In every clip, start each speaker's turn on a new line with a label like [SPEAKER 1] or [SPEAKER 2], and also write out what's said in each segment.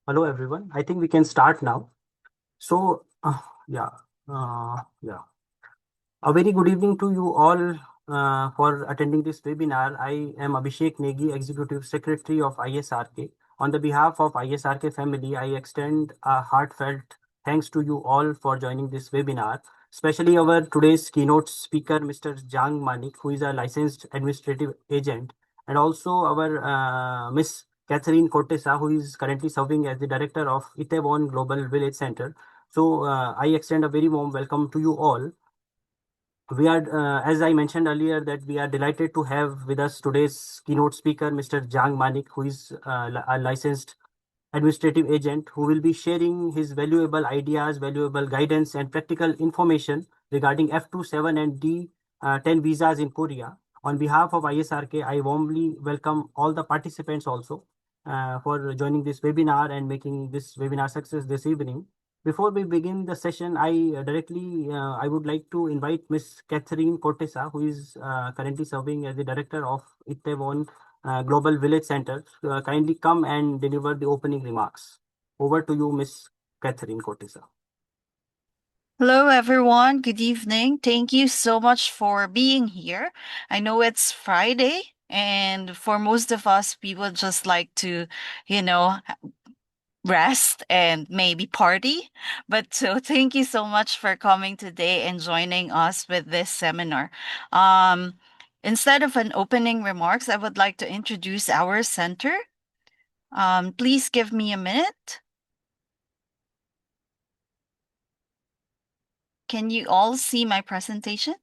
[SPEAKER 1] Hello, everyone. I think we can start now. So, yeah, yeah. A very good evening to you all for attending this webinar. I am Abhishek Negi, Executive Secretary of ISRK. On the behalf of ISRK family, I extend a heartfelt thanks to you all for joining this webinar, especially our today's keynote speaker, Mr. Jang Manik, who is a licensed administrative agent, and also our Miss Catherine Cortesa, who is currently serving as the Director of Itaewon Global Village Center. So, I extend a very warm welcome to you all. We are, as I mentioned earlier, that we are delighted to have with us today's keynote speaker, Mr. Jang Manik, who is a licensed administrative agent who will be sharing his valuable ideas, valuable guidance, and practical information regarding F-2-7 and D-10 visas in Korea. On behalf of ISRK, I warmly welcome all the participants also for joining this webinar and making this webinar success this evening. Before we begin the session, I would like to invite Miss Catherine Cortesa, who is currently serving as the director of Itaewon Global Village Center. Kindly come and deliver the opening remarks. Over to you, Miss Catherine Cortesa.
[SPEAKER 2] Hello, everyone. Good evening. Thank you so much for being here. I know it's Friday, and for most of us, we would just like to, you know, rest and maybe party. But so thank you so much for coming today and joining us with this seminar. Um, Instead of an opening remarks, I would like to introduce our center. Please give me a minute. Can you all see my presentation?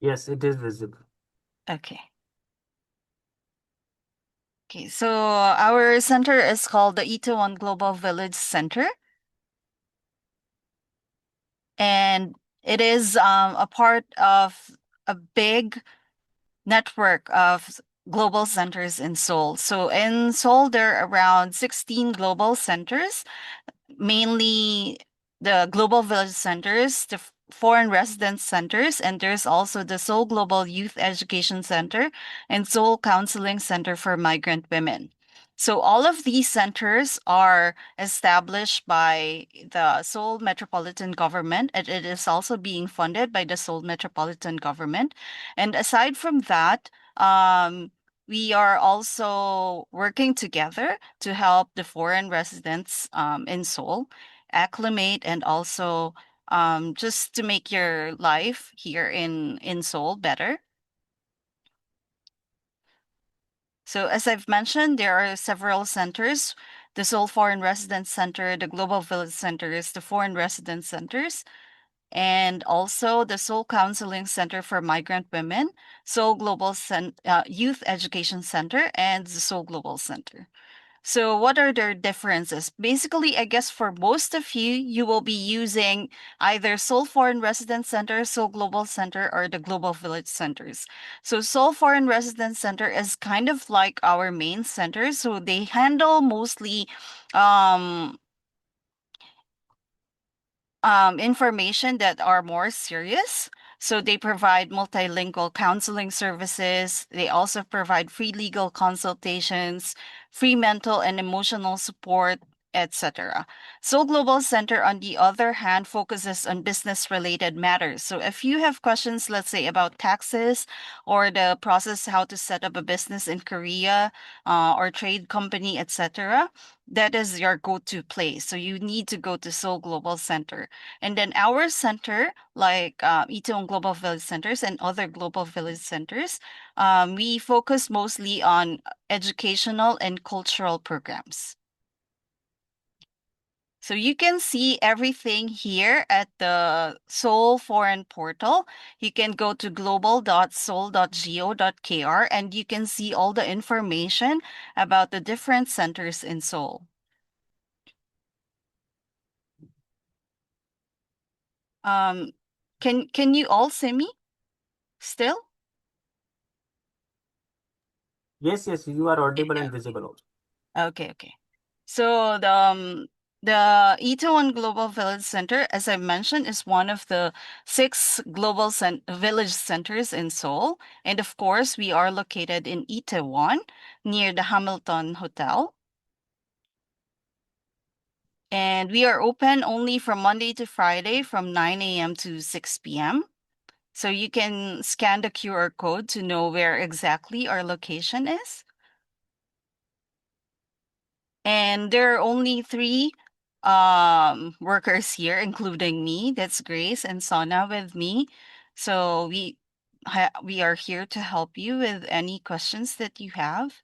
[SPEAKER 1] Yes, it is visible.
[SPEAKER 2] Okay. Okay, so our center is called the Itaewon Global Village Center, and it is a part of a big network of global centers in Seoul. So in Seoul, there are around 16 global centers, mainly the global village centers, the foreign residence centers, and there's also the Seoul Global Youth Education Center and Seoul Counseling Center for Migrant Women. So all of these centers are established by the Seoul Metropolitan Government, and it is also being funded by the Seoul Metropolitan Government. And aside from that, we are also working together to help the foreign residents in Seoul acclimate and also just to make your life here in Seoul better. So as I've mentioned, there are several centers: the Seoul Foreign Residence Center, the Global Village Centers, the Foreign Residence Centers, and also the Seoul Counseling Center for Migrant Women, Seoul Global Youth Education Center, and the Seoul Global Center. So what are their differences? Basically, I guess for most of you, you will be using either Seoul Foreign Residence Center, Seoul Global Center, or the Global Village Centers. So Seoul Foreign Residence Center is kind of like our main center. So they handle mostly um, information that are more serious. So they provide multilingual counseling services. They also provide free legal consultations, free mental and emotional support, etc. So Global Center, on the other hand, focuses on business related matters. So if you have questions, let's say about taxes or the process how to set up a business in Korea or trade company, etc., that is your go-to place. So you need to go to Seoul Global Center. And then our center, like Itaewon Global Village Centers and other Global Village Centers, we focus mostly on educational and cultural programs. So you can see everything here at the Seoul Foreign Portal. You can go to global.seoul.go.kr and you can see all the information about the different centers in Seoul. Um, can you all see me still?
[SPEAKER 1] Yes, yes, you are audible and visible also.
[SPEAKER 2] Okay. So the Itaewon Global Village Center, as I mentioned, is one of the six global village centers in Seoul. And of course, we are located in Itaewon near the Hamilton Hotel. And we are open only from Monday to Friday from 9 a.m. to 6 p.m. So you can scan the QR code to know where exactly our location is. And there are only three workers here, including me. That's Grace and Sona with me. So we are here to help you with any questions that you have.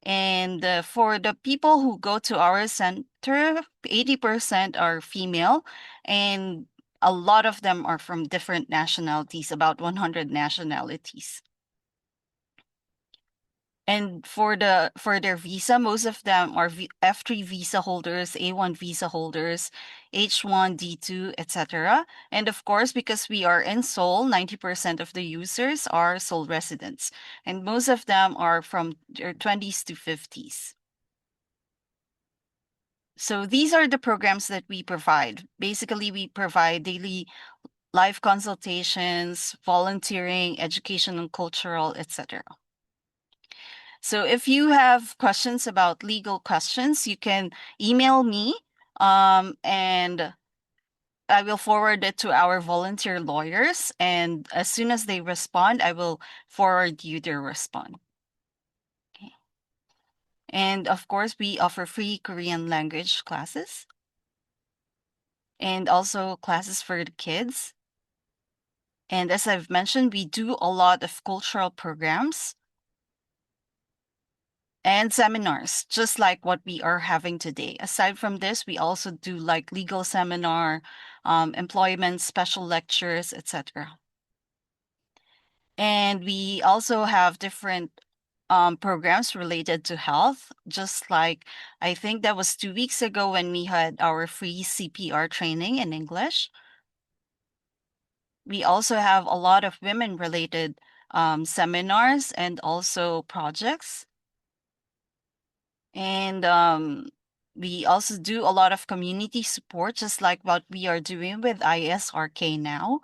[SPEAKER 2] And for the people who go to our center, 80% are female, and a lot of them are from different nationalities, about 100 nationalities. And for their visa, most of them are F3 visa holders, A1 visa holders, H1, D2, etc. And of course, because we are in Seoul, 90% of the users are Seoul residents, and most of them are from their 20s to 50s. So these are the programs that we provide. Basically, we provide daily live consultations, volunteering, education and cultural, etc. So if you have questions about legal questions, you can email me, and I will forward it to our volunteer lawyers. And as soon as they respond, I will forward you their response. Okay. And of course, we offer free Korean language classes and also classes for the kids. And as I've mentioned, we do a lot of cultural programs and seminars, just like what we are having today. Aside from this, we also do like legal seminar, employment special lectures, etc. And we also have different programs related to health, just like I think that was 2 weeks ago when we had our free CPR training in English. We also have a lot of women related seminars and also projects. And we also do a lot of community support, just like what we are doing with ISRK now,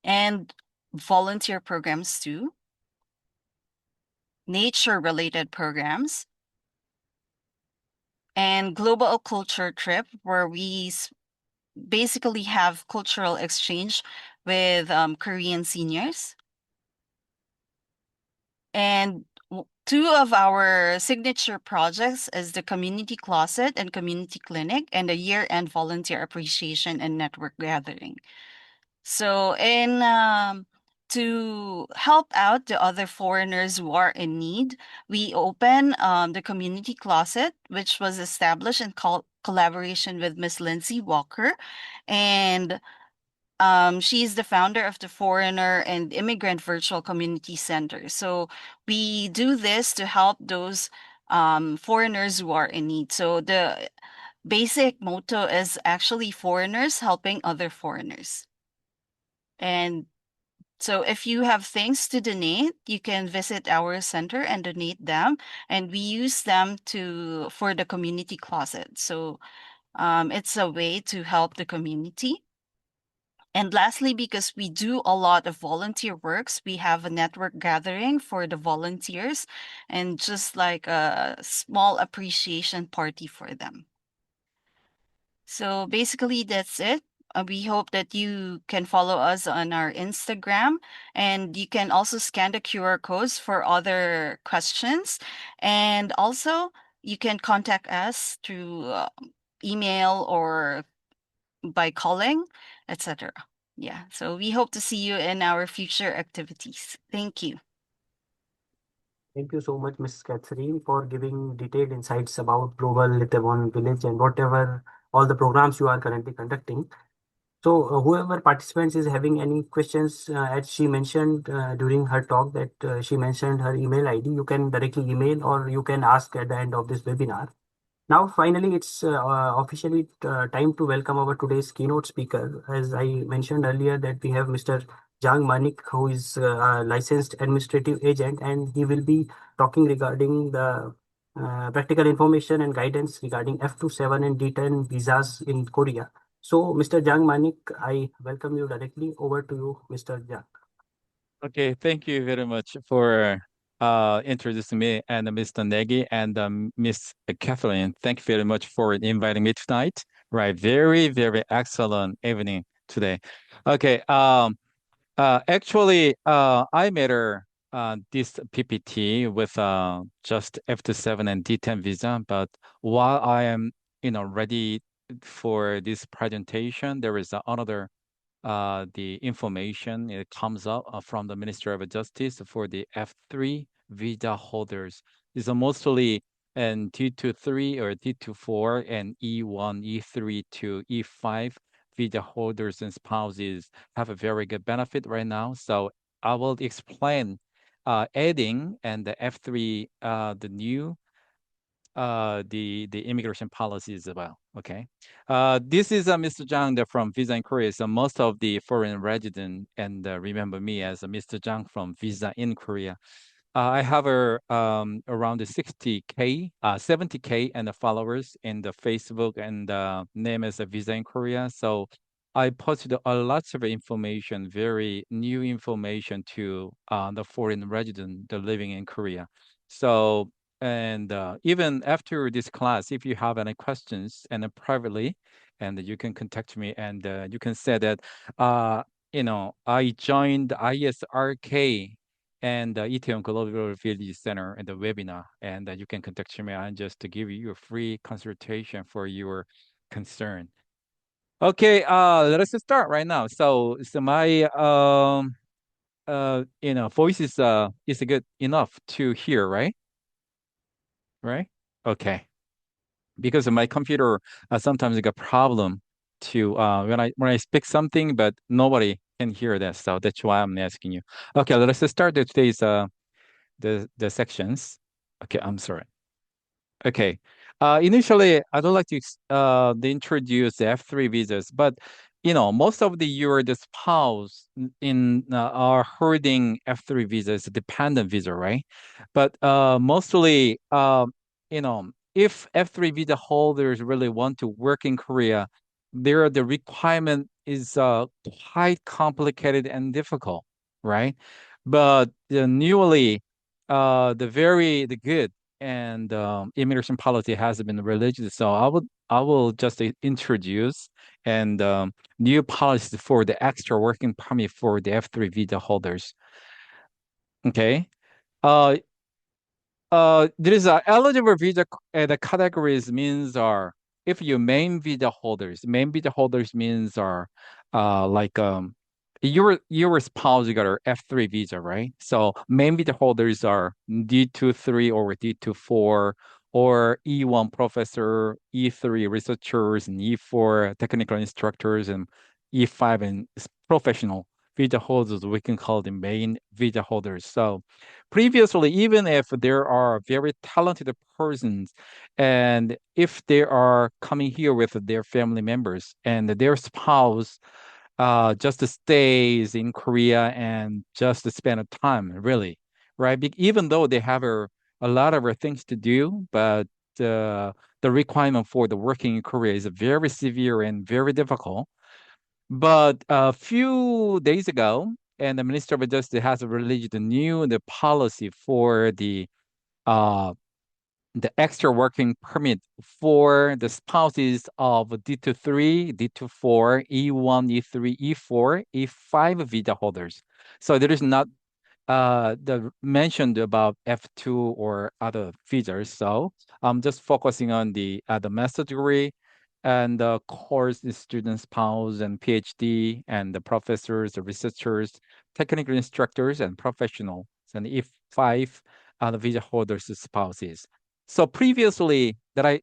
[SPEAKER 2] and volunteer programs too, nature related programs, and global culture trip where we basically have cultural exchange with Korean seniors. And two of our signature projects is the community closet and community clinic and the year-end volunteer appreciation and network gathering. So in to help out the other foreigners who are in need, we open the community closet, which was established in collaboration with Miss Lindsay Walker, and she's the founder of the Foreigner and Immigrant Virtual Community Center. So we do this to help those foreigners who are in need. So the basic motto is actually foreigners helping other foreigners. And so if you have things to donate, you can visit our center and donate them. And we use them for the community closet. So it's a way to help the community. And lastly, because we do a lot of volunteer works, we have a network gathering for the volunteers and just like a small appreciation party for them. So basically, that's it. We hope that you can follow us on our Instagram, and you can also scan the QR codes for other questions. And also, you can contact us through email or by calling, etc. Yeah, so we hope to see you in our future activities. Thank you.
[SPEAKER 1] Thank you so much, Ms. Catherine, for giving detailed insights about Global Itaewon Village and whatever all the programs you are currently conducting. So, whoever participants is having any questions, as she mentioned during her talk that she mentioned her email ID, you can directly email or you can ask at the end of this webinar. Now, finally, it's officially time to welcome our today's keynote speaker. As I mentioned earlier, that we have Mr. Jang Manik, who is a licensed administrative agent, and he will be talking regarding the practical information and guidance regarding F-2-7 and D-10 visas in Korea. So, Mr. Jang Manik, I welcome you directly. Over to you, Mr. Jang.
[SPEAKER 3] Okay, thank you very much for introducing me and Mr. Negi and Miss Kathleen. Thank you very much for inviting me tonight. Right, very, very excellent evening today. Okay, actually, I made this PPT with just F-2-7 and D-10 visa, but while I am, ready for this presentation, there is another the information it comes up from the Ministry of Justice for the F3 visa holders. These are mostly in T23 or T24 and E1, E3 to E5 visa holders and spouses have a very good benefit right now. So I will explain adding and the F3, the new the immigration policies as well. Okay. This is Mr. Jang from Visa in Korea. So most of the foreign resident and remember me as Mr. Jang from Visa in Korea. I have around the 60K, 70K and the followers in the Facebook and name is Visa in Korea. So I posted a lot of information, very new information to the foreign resident the living in Korea. So and even after this class, if you have any questions and privately, and you can contact me and you can say that, uh, I joined ISRK and Itaewon Global Village Center in the webinar, and you can contact me and just to give you a free consultation for your concern. Okay, let us start right now. So my voice is good enough to hear, right? Right? Okay. Because of my computer, sometimes I got problem to when I speak something, but nobody can hear that. So that's why I'm asking you. Okay, let's just start today's the sections. Okay, I'm sorry. Okay. Initially, I would like to introduce the F3 visas, but most of the spouse are holding F3 visas, dependent visa, right? But mostly, if F3 visa holders really want to work in Korea, the requirement is quite complicated and difficult, right? But newly, the good and immigration policy has been released. So I will just introduce and new policies for the extra working permit for the F3 visa holders. Okay. Uh, there is a eligible visa the categories means are if you main visa holders means are like your spouse got a F3 visa, right? So main visa holders are D-2-3 or D-2-4 or E1 professor, E3 researchers, and E4 technical instructors, and E5 and professional visa holders. We can call them main visa holders. So previously, even if there are very talented persons, and if they are coming here with their family members and their spouse just stays in Korea and just spend a time, really, right? Even though they have a lot of things to do, but the requirement for the working in Korea is very severe and very difficult. But a few days ago, and the Minister of Justice has released the policy for uh the extra working permit for the spouses of D-2-3, D-2-4, E1, E3, E4, E5 visa holders. So there is not the mentioned about F2 or other features. So I'm just focusing on the master degree and the course the student spouse and PhD and the professors, the researchers, technical instructors, and professionals. And if five the visa holders spouses. So previously that I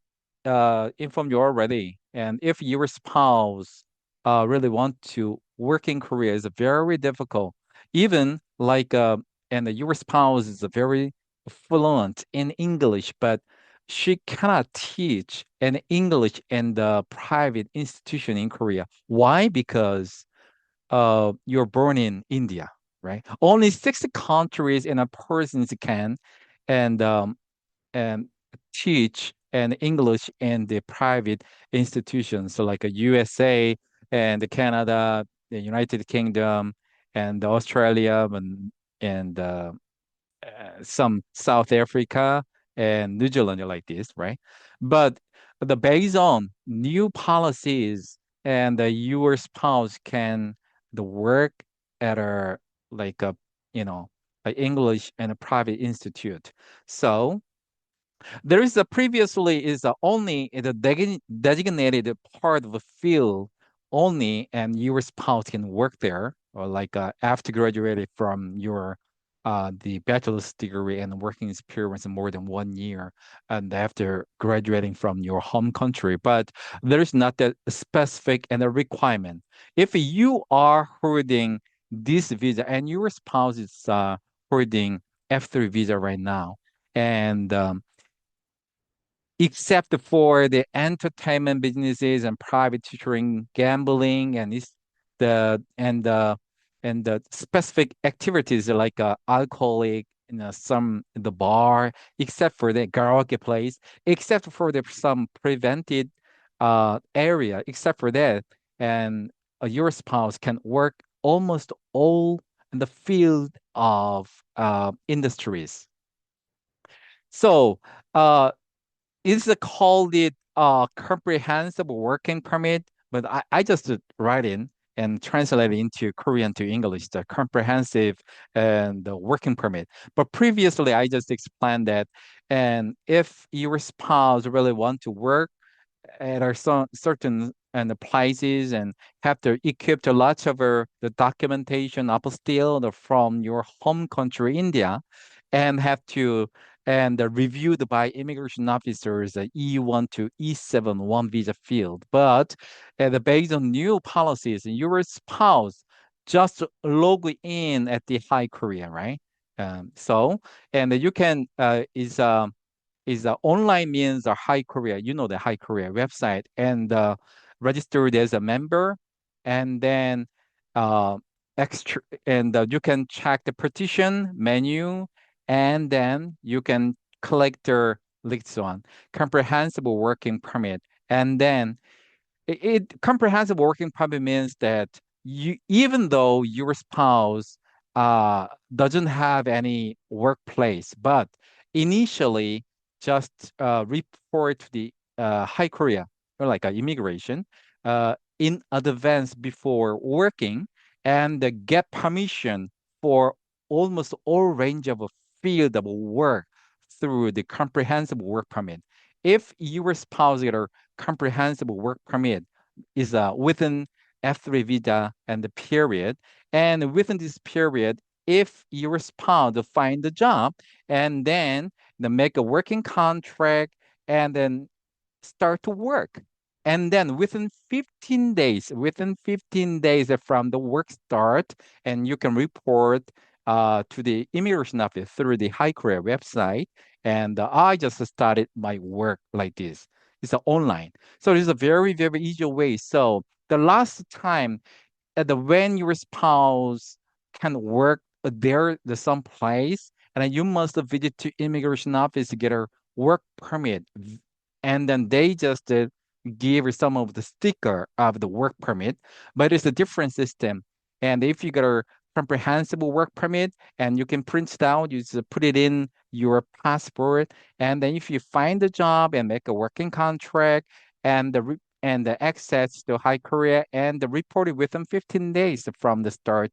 [SPEAKER 3] informed you already, and if your spouse really want to work in Korea is very difficult even like and your spouse is very fluent in English, but she cannot teach an English in the private institution in Korea. Why? Because you're born in India, right? Only 60 countries and a person can and and teach and English in the private institutions, so like a USA and Canada, the United Kingdom, and Australia, and some South Africa and New Zealand like this, right? But based on new policies and your spouse can the work at a like a you know a English and a private institute. So there is a previously is a only the designated part of a field only, and your spouse can work there, or like after graduating from your the bachelor's degree and working experience more than 1 year, and after graduating from your home country. But there is not that specific and a requirement. If you are holding this visa and your spouse is holding F3 visa right now, and except for the entertainment businesses and private tutoring, gambling, and is the and the specific activities like alcoholic, some the bar, except for the karaoke place, except for the some prevented area, except for that, and your spouse can work almost all in the field of industries. So. It's called it comprehensive working permit, but I just write in and translate it into Korean to English, the comprehensive and the working permit. But previously, I just explained that, and if your spouse really want to work at our certain and the places and have to equip a lot of the documentation apostille from your home country, India, and have to and reviewed by immigration officers E1 to E7 one visa field. But based on new policies, your spouse just log in at the High Korea, right? So, and you can is online means High Korea, the High Korea website, and registered as a member, and then uh, extra, and you can check the petition menu, and then you can click the next one, comprehensive working permit, and then it comprehensive working permit means that you even though your spouse doesn't have any workplace, but initially just report to the High Korea or like immigration in advance before working and get permission for almost all range of a field of work through the comprehensive work permit. If your spouse get a comprehensive work permit is within F3 visa and the period. And within this period, if your spouse find a job and then make a working contract and then start to work. And then within 15 days from the work start, and you can report to the immigration office through the High Korea website. And I just started my work like this. It's online. So it's a very, very easy way. So the last time at the when your spouse can work there the some place and then you must visit to immigration office to get a work permit and then they just give some of the sticker of the work permit, but it's a different system. And if you get a comprehensive work permit and you can print it out, you just put it in your passport, and then if you find a job and make a working contract and the access to High Korea and the reported within 15 days from the start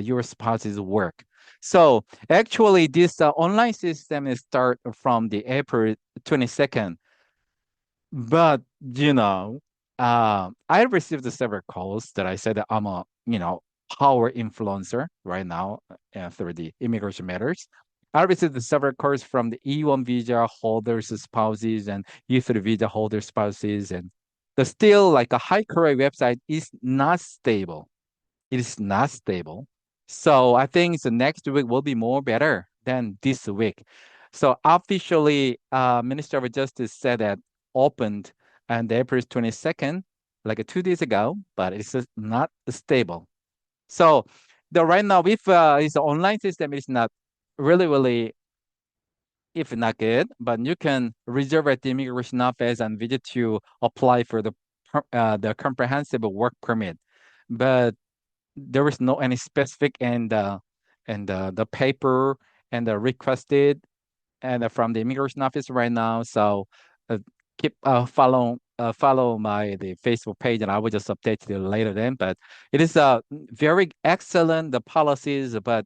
[SPEAKER 3] your spouse's work. So actually this online system is start from the April 22nd. But I received several calls that I said that I'm a power influencer right now through the immigration matters. I received several calls from the E1 visa holders, spouses, and E3 visa holder spouses, and the still like a High Korea website is not stable. It is not stable. So I think the next week will be more better than this week. So officially, Minister of Justice said that opened on April 22nd, like 2 days ago, but it's just not stable. So the right now, if it's an online system, it's not really, if not good, but you can reserve at the immigration office and visit to apply for the comprehensive work permit. But there is no any specific and the paper and requested and from the immigration office right now. So uh, keep follow my the Facebook page, and I will just update you later then. But it is very excellent the policies, but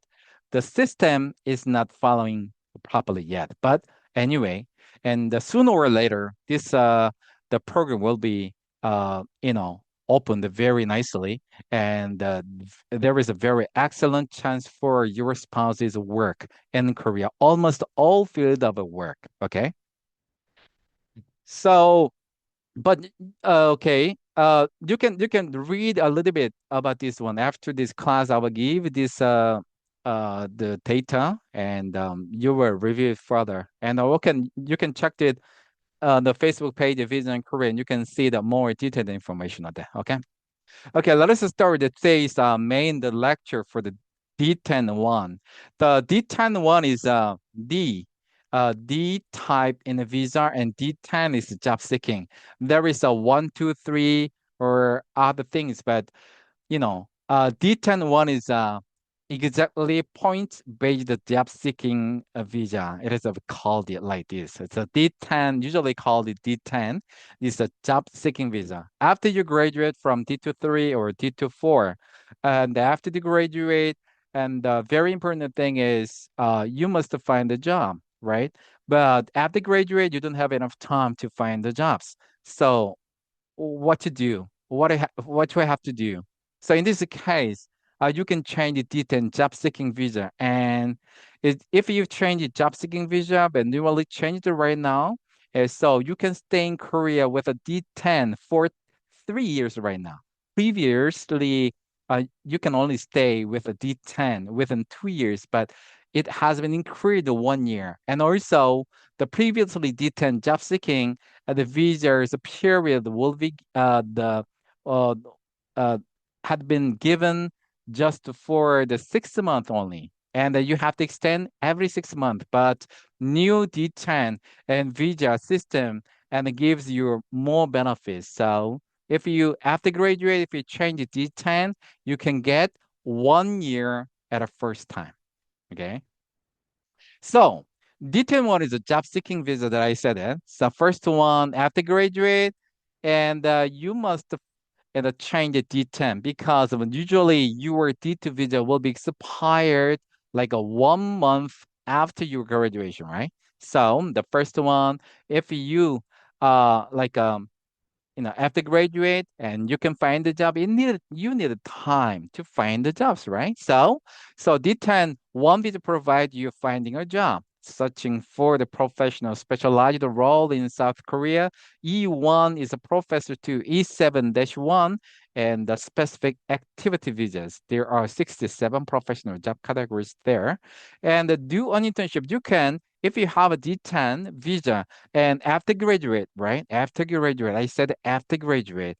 [SPEAKER 3] the system is not following properly yet. But anyway, and sooner or later, this the program will be opened very nicely, and there is a very excellent chance for your spouse's work in Korea, almost all field of work. Okay, so but okay, you can read a little bit about this one after this class. I will give this the data, and you will review it further, and you can check it the Facebook page of Vision Korea, and you can see the more detailed information on that. Okay. Okay, let us start with today's main the lecture for the D10 one. The D10 one is D type in the visa, and D10 is job seeking. There is a one, two, three, or other things, but D10 one is exactly point-based job seeking visa. It is called it like this. It's a D10, usually called it D10. It's a job seeking visa. After you graduate from D23 or D24, and after you graduate, and the very important thing is you must find a job, right? But after graduate, you don't have enough time to find the jobs. So what to do, what do I have to do? So in this case, you can change the D10 job seeking visa. And if you change the job seeking visa, but newly changed it right now, so you can stay in Korea with a D10 for 3 years right now. Previously, you can only stay with a D10 within 2 years, but it has been increased 1 year. And also, the previously D10 job seeking the visa's period will be the uh, uh, had been given just for the 6 month only, and you have to extend every 6 months. But new D10 and visa system and it gives you more benefits. So if you after graduate, if you change the D10, you can get 1 year at a first time. Okay. So D10 one is a job seeking visa that I said it. So first one after graduate, and you must change the D10 because usually your D2 visa will be expired like a 1 month after your graduation, right? So the first one, if you like after graduate and you can find the job, you need time to find the jobs, right? So D10 won't be to provide you finding a job. Searching for the professional specialized role in South Korea. E1 is a professor to E7-1 and the specific activity visas. There are 67 professional job categories there. And do an internship. You can, if you have a D10 visa, and after graduate, right? After graduate, I said after graduate.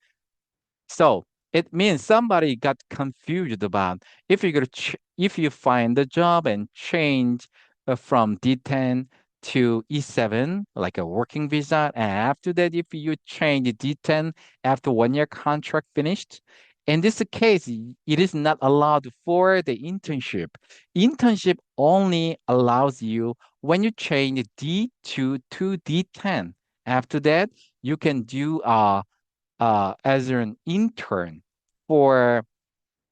[SPEAKER 3] So it means somebody got confused about if you find the job and change from D10 to E7, like a working visa, and after that, if you change D10 after 1 year contract finished, in this case, it is not allowed for the internship. Internship only allows you when you change D2 to D10. After that, you can do as an intern for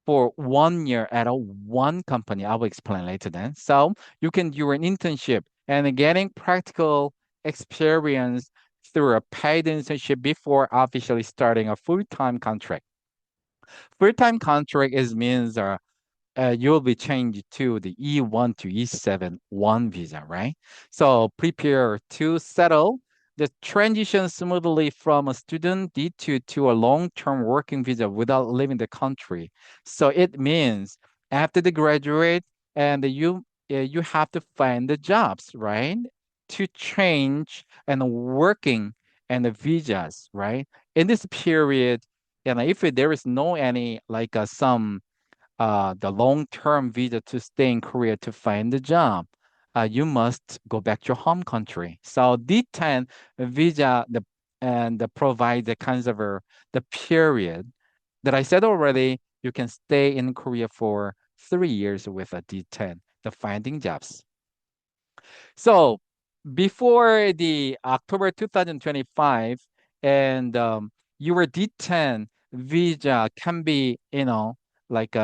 [SPEAKER 3] 1 year at a one company. I will explain later then. So you can do an internship and getting practical experience through a paid internship before officially starting a full-time contract. Full-time contract is means you'll be changed to the E1 to E7 one visa, right? So prepare to settle the transition smoothly from a student D2 to a long-term working visa without leaving the country. So it means after the graduate and you have to find the jobs, right? To change and working and the visas, right? In this period, and if there is no any like some the long-term visa to stay in Korea to find a job, you must go back to your home country. So D10 visa provide the kinds of the period that I said already. You can stay in Korea for 3 years with a D10, the finding jobs. So before the October 2025, and your D10 visa can be, like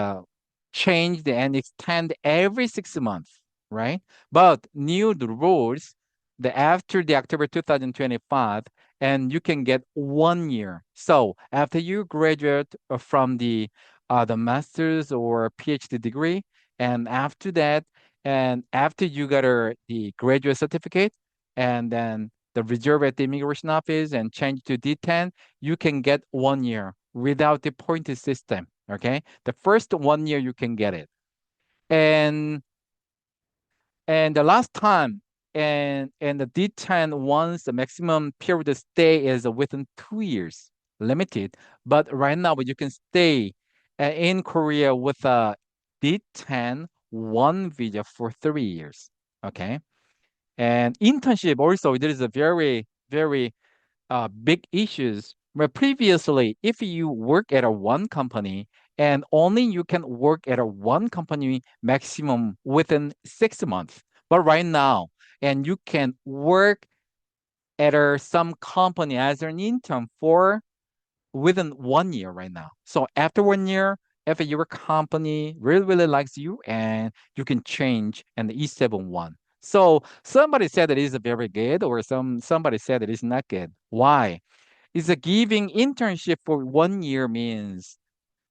[SPEAKER 3] changed and extend every 6 months, right? But new rules, the after the October 2025, and you can get 1 year. So after you graduate from the master's or PhD degree, and after that, and after you got the graduate certificate, and then the reserve at the immigration office and change to D10, you can get 1 year without the point system. Okay, the first 1 year you can get it, and the last time, and the D10 once the maximum period of stay is within 2 years, limited. But right now, you can stay in Korea with a D10 one visa for 3 years. Okay, and internship also, there is a very very big issues. Where previously, if you work at a one company, and only you can work at a one company maximum within 6 months. But right now, and you can work at some company as an intern for within 1 year right now. So after 1 year, if your company really, really likes you, and you can change an E71. So somebody said that it is very good, or somebody said it is not good. Why? Is a giving internship for 1 year means,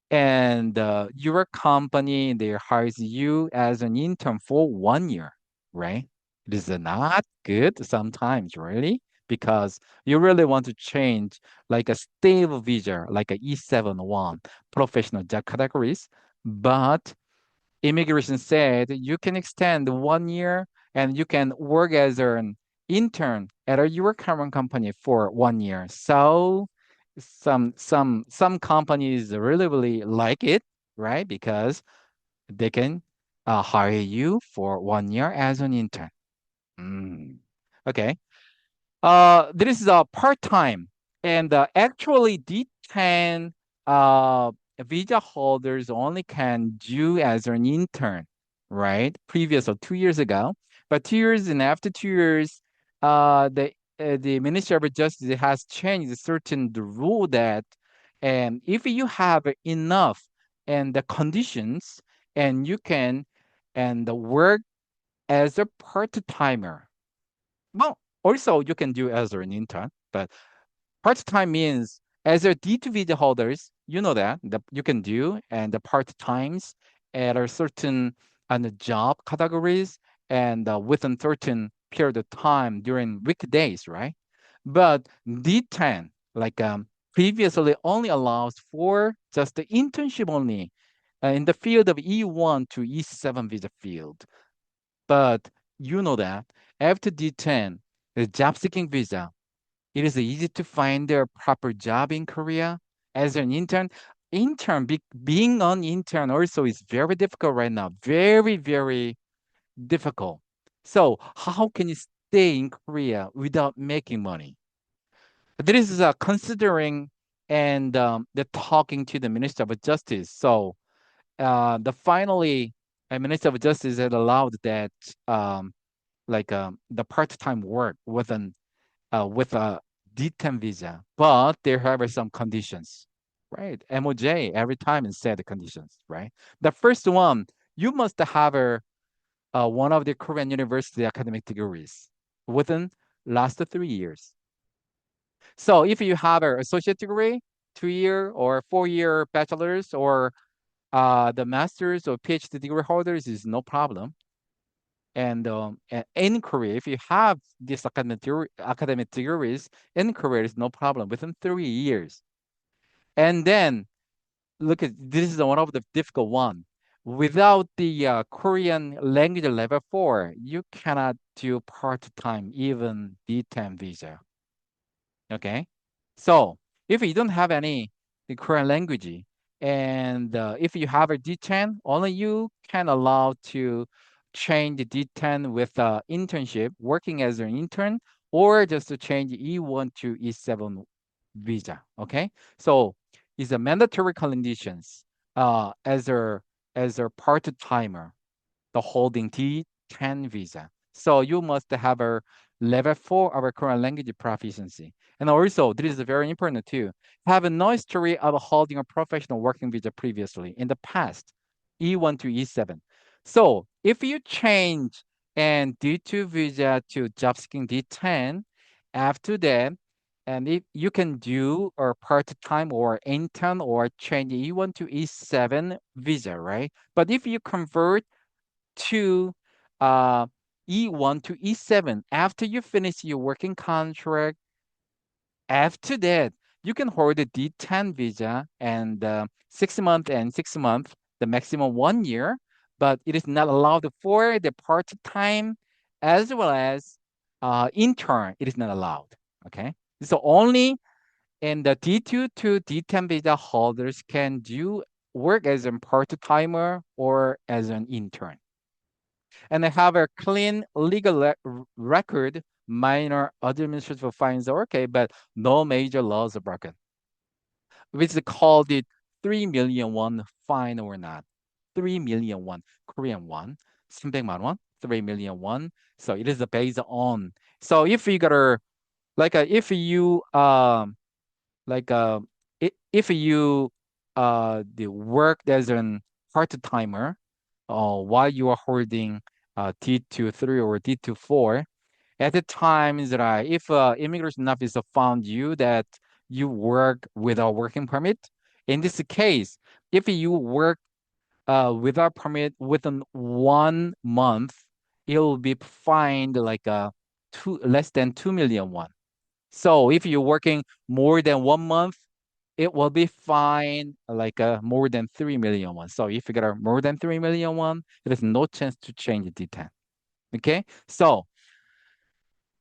[SPEAKER 3] and your company they hires you as an intern for 1 year, right? It is not good sometimes, really, because you really want to change like a stable visa, like a E71 professional job categories, but immigration said you can extend 1 year, and you can work as an intern at your current company for 1 year. So some companies really really like it, right? Because they can hire you for 1 year as an intern. Mm. Okay. This is a part-time, and actually D10 uh, visa holders only can do as an intern, right? Previous or 2 years ago, but 2 years and after 2 years, the Ministry of Justice has changed certain the rule that, and if you have enough and the conditions, and you can and work as a part-timer. Well, also you can do as an intern, but part-time means as a D2 visa holders, you know that you can do and the part-times at a certain job categories, and within certain period of time during weekdays, right? But D10, like previously only allows for just the internship only in the field of E1 to E7 visa field. But you know that after D10, the job seeking visa, it is easy to find a proper job in Korea as an intern. Being an intern also is very difficult right now. Very, very difficult. So how can you stay in Korea without making money? This is considering and the talking to the Minister of Justice. So the finally, Minister of Justice had allowed that like the part-time work with a D10 visa, but there have some conditions, right? MOJ every time and set the conditions, right? The first one, you must have one of the Korean university academic degrees within last 3 years. So if you have an associate degree, 2 year or 4 year bachelor's, or the master's or PhD degree holders is no problem. And in Korea, if you have this academic degrees in Korea, it's no problem within 3 years. And then look at this is one of the difficult one. Without the Korean language level 4, you cannot do part-time, even D10 visa. Okay, so if you don't have any the Korean language, and if you have a D10, only you can allow to change the D10 with internship, working as an intern, or just to change E1 to E7 visa. Okay, so it's a mandatory conditions as a part timer, the holding D10 visa. So you must have a level 4 of a Korean language proficiency. And also, this is very important too. Have no history of holding a professional working visa previously in the past, E1 to E7. So if you change and D2 visa to job seeking D10, after that, and if you can do a part-time or intern or change E1 to E7 visa, right? But if you convert to uh, E1 to E7 after you finish your working contract, after that, you can hold a D10 visa and 6 months and 6 months, the maximum 1 year, but it is not allowed for the part-time as well as intern. It is not allowed. Okay. So only in the D2 to D10 visa holders can do work as a part-timer or as an intern. And I have a clean legal record. Minor administrative fines are okay, but no major laws are broken. Which is called the 3 million won fine or not. 3 million won, Korean won, 300만 won, 3 million won. So it is based on. So if you got a if you like if you the work as an part-timer while you are holding D23 or D24 at the times that if immigration office found you that you work without working permit, in this case, if you work without permit within 1 month, it will be fined like less than 2 million won. So if you're working more than 1 month, it will be fine like more than 3 million won. So if you get a more than 3 million won, there is no chance to change the D10. Okay, so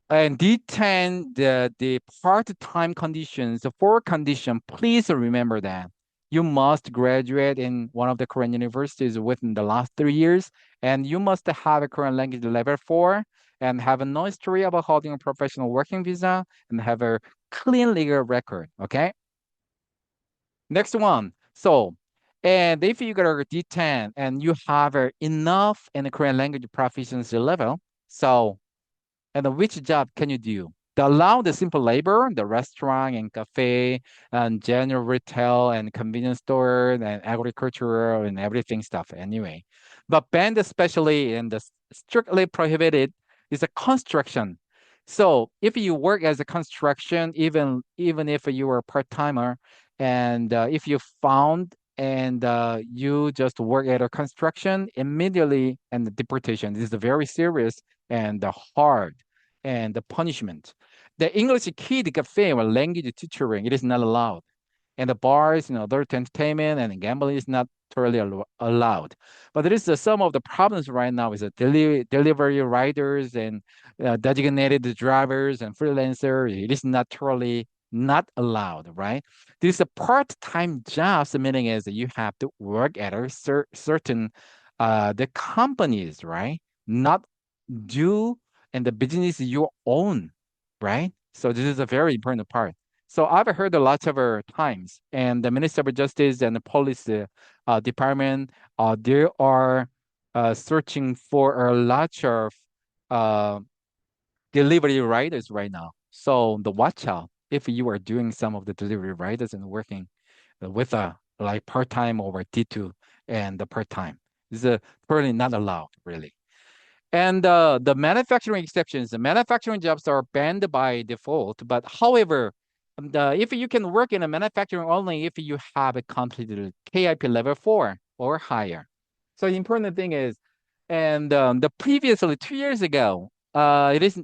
[SPEAKER 3] and D10, the part-time conditions, the four condition, please remember that you must graduate in one of the Korean universities within the last 3 years, and you must have a Korean language level 4, and have a no history about holding a professional working visa, and have a clean legal record. Okay. Next one. So, and if you got a D10 and you have enough in the Korean language proficiency level, so and which job can you do? Allow the simple labor, the restaurant and cafe, and general retail and convenience store and agricultural and everything stuff anyway. But banned especially and the strictly prohibited is a construction. So if you work as a construction, even if you are a part-timer, and if you found and you just work at a construction immediately and the deportation, this is very serious and hard and the punishment. The English kid cafe or language tutoring, it is not allowed. And the bars, adult entertainment and gambling is not totally allowed. But there is some of the problems right now is that delivery riders and designated drivers and freelancers, it is not totally not allowed, right? This is a part-time jobs, meaning is that you have to work at a certain the companies, right? Not do and the business you own, right? So this is a very important part. So I've heard a lot of times, and the Minister of Justice and the Police Department, they are searching for a lot of uh, delivery riders right now. So the watch out if you are doing some of the delivery riders and working with a like part-time over T2 and the part-time. This is totally not allowed, really. And the manufacturing exceptions, the manufacturing jobs are banned by default. But however, if you can work in a manufacturing only if you have a completed KIP level 4 or higher. So the important thing is, and the previously 2 years ago, it is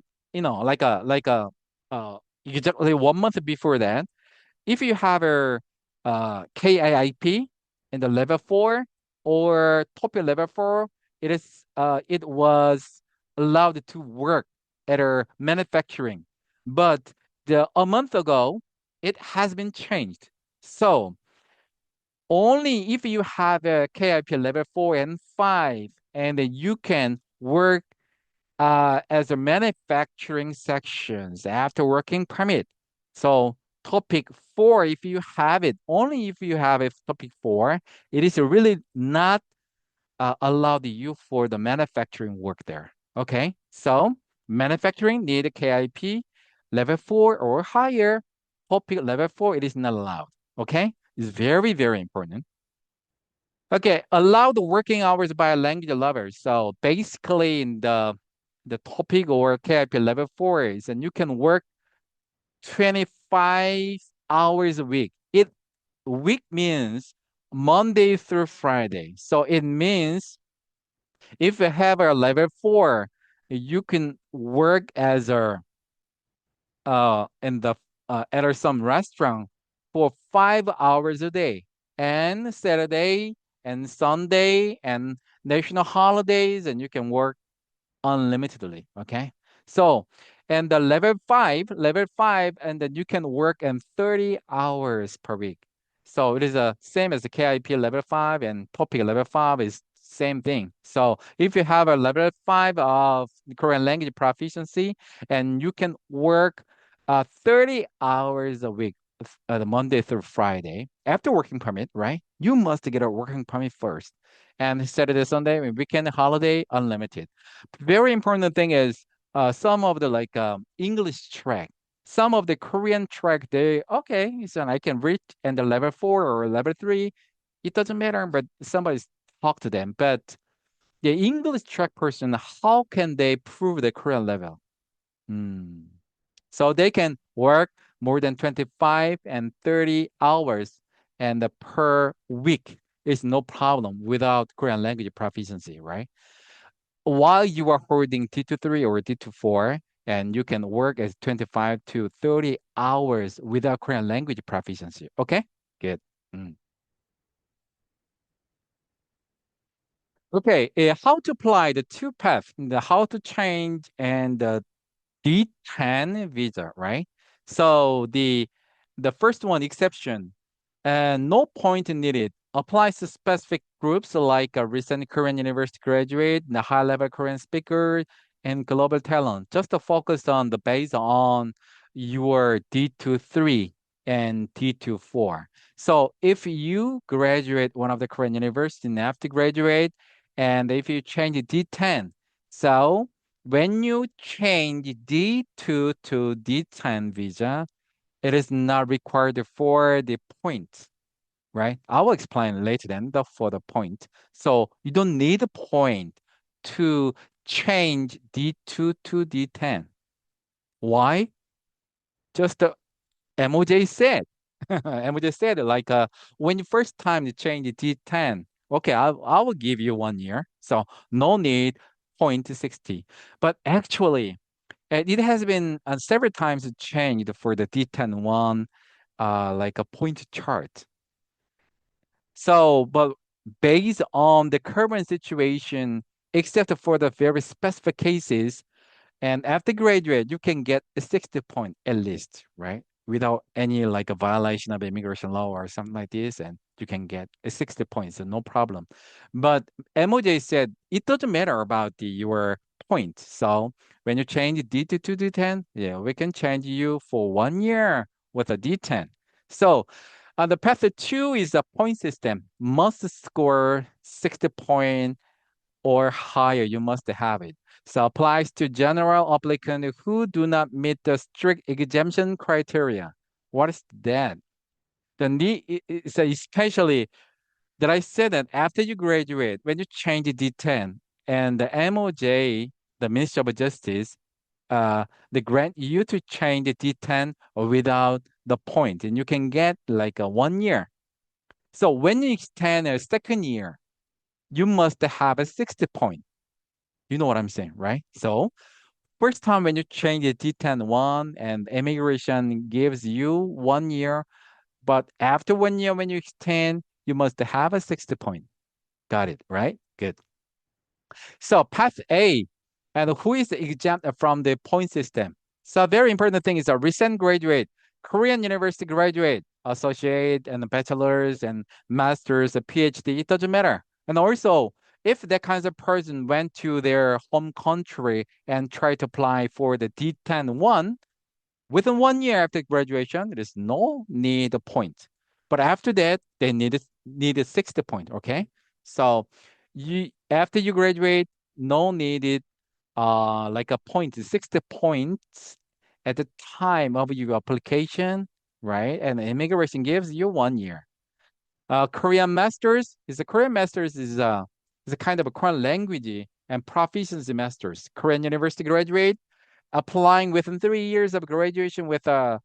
[SPEAKER 3] exactly 1 month before that, if you have a KIIP in the level 4 or TOEFL level 4, it was allowed to work at a manufacturing. But a month ago, it has been changed. So only if you have a KIP level 4 and 5, and then you can work as a manufacturing sections after working permit. So topic 4, if you have it, only if you have a topic 4, it is really not allowed you for the manufacturing work there. Okay, So manufacturing need a KIP level 4 or higher. Topic level 4, it is not allowed. Okay? It's very, very important. Okay, allow the working hours by language lovers. So basically in the topic or KIP level 4 is, and you can work 25 hours a week. Week means Monday through Friday. So it means if you have a level 4, you can work as a in the at some restaurant for 5 hours a day, and Saturday and Sunday and national holidays, and you can work unlimitedly. Okay. So, and the level five, and then you can work in 30 hours per week. So it is the same as the KIP level 5 and TOPIK level 5 is same thing. So if you have a level 5 of Korean language proficiency and you can work 30 hours a week, Monday through Friday, after working permit, right? You must get a working permit first. And Saturday, Sunday, weekend, holiday, unlimited. Very important thing is some of the like English track, some of the Korean track, they okay, so I can reach in the level 4 or level 3. It doesn't matter, but somebody's talk to them. But the English track person, how can they prove the Korean level? Hmm. So they can work more than 25 and 30 hours and per week is no problem without Korean language proficiency, right? While you are holding T2-3 or T2-4, and you can work as 25 to 30 hours without Korean language proficiency. Okay, good. Mm. Okay, how to apply the two paths, the how to change and the D-10 visa, right? So the first one exception, no point needed. Applies to specific groups like a recent Korean university graduate, the high-level Korean speaker, and global talent. Just to focus on the based on your D2-3 and D2-4. So if you graduate one of the Korean university and have to graduate, and if you change D10, so when you change D2 to D10 visa, it is not required for the point, right? I will explain later then for the point. So you don't need a point to change D2 to D10. Why? Just the MOJ said. MOJ said like when you first time you change the D10, okay, I will give you 1 year. So no need point 60. But actually, it has been several times changed for the D10 one, like a point chart. So, but based on the current situation, except for the very specific cases, and after graduate, you can get a 60 point at least, right? Without any like a violation of immigration law or something like this, and you can get a 60 points, so no problem. But MOJ said it doesn't matter about your point. So when you change D2 to D10, yeah, we can change you for 1 year with a D10. So the path 2 is a point system. Must score 60 point or higher, you must have it. So applies to general applicants who do not meet the strict exemption criteria. What is that? The need is especially that I said that after you graduate, when you change the D10 and the MOJ, the Ministry of Justice, they grant you to change the D10 without the point, and you can get like a 1 year. So when you extend a second year, you must have a 60 point. You know what I'm saying, right? So first time when you change the D10 one and immigration gives you 1 year, but after 1 year when you extend, you must have a 60 point. Got it, right? Good. So path A, and who is exempt from the point system? So very important thing is a recent graduate, Korean university graduate, associate and bachelor's and master's, a PhD, it doesn't matter. And also, if that kind of person went to their home country and tried to apply for the D10 one, within 1 year after graduation, there is no need a point. But after that, they needed 60 point, okay? So you after you graduate, no needed like a point, 60 points at the time of your application, right? And immigration gives you 1 year. Korean Masters is a kind of a Korean language and proficiency masters. Korean university graduate applying within 3 years of graduation with a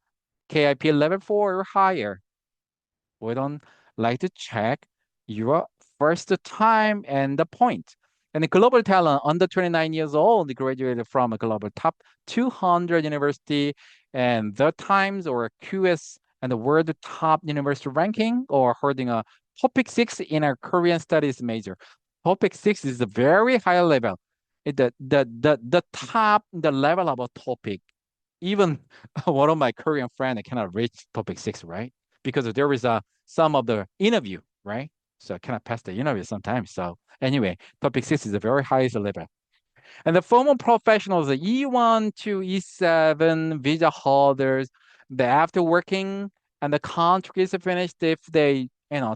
[SPEAKER 3] KIP level 4 or higher. We don't like to check your first time and the point. And the global talent under 29 years old graduated from a global top 200 university and the Times or QS and the world top university ranking or holding a topic 6 in a Korean studies major. Topic 6 is a very high level. The top the level of a topic. Even one of my Korean friend cannot reach topic 6, right? Because there is some of the interview, right? So I cannot pass the interview sometimes. So anyway, topic 6 is the very highest level. And the formal professionals, the E1 to E7 visa holders, the after working and the contract is finished, if they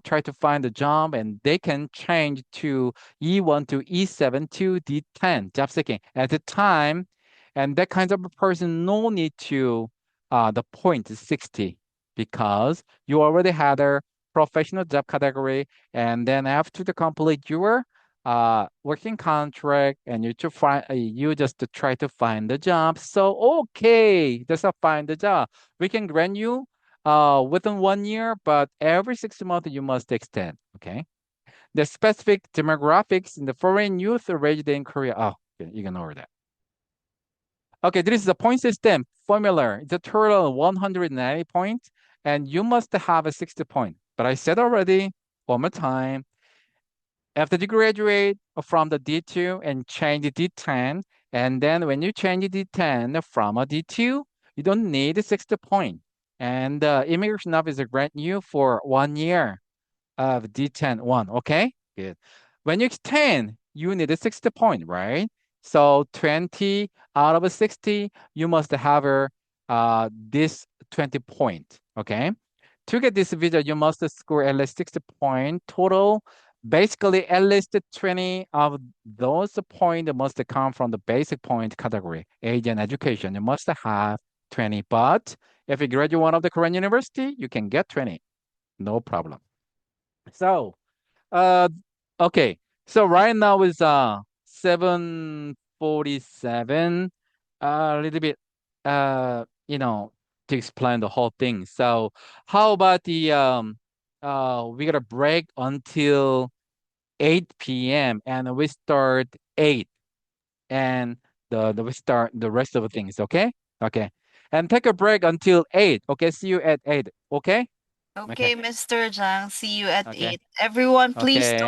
[SPEAKER 3] try to find a job and they can change to E1 to E7 to D10 job seeking at the time, and that kind of a person no need to the point is 60 because you already had a professional job category, and then after to complete your working contract and you just to try to find the job. So okay, just find the job. We can grant you within 1 year, but every 6 months you must extend. Okay. The specific demographics in the foreign youth raised in Korea. Oh, ignore that. Okay, this is a point system formula. It's a total of 190 points, and you must have a 60 point. But I said already, one more time, after you graduate from the D2 and change the D10, and then when you change the D10 from a D2, you don't need a 60 point. And the immigration office grant you for 1 year of D10 one. Okay, good. When you extend, you need a 60 point, right? So 20 out of a 60, you must have this 20 point. Okay. To get this visa, you must score at least 60 point total. Basically, at least 20 of those points must come from the basic point category, age and education. You must have 20. But if you graduate one of the Korean university, you can get 20. No problem. So, uh, okay. So right now is 7:47. A little bit, to explain the whole thing. So, how about we got a break until 8 p.m. and we start 8 and we start the rest of the things. Okay, okay, and take a break until 8. Okay, see you at 8. Okay,
[SPEAKER 2] Okay,
[SPEAKER 3] okay,
[SPEAKER 2] Mr. Jang, see you at
[SPEAKER 3] okay,
[SPEAKER 2] 8. Everyone, please
[SPEAKER 3] okay.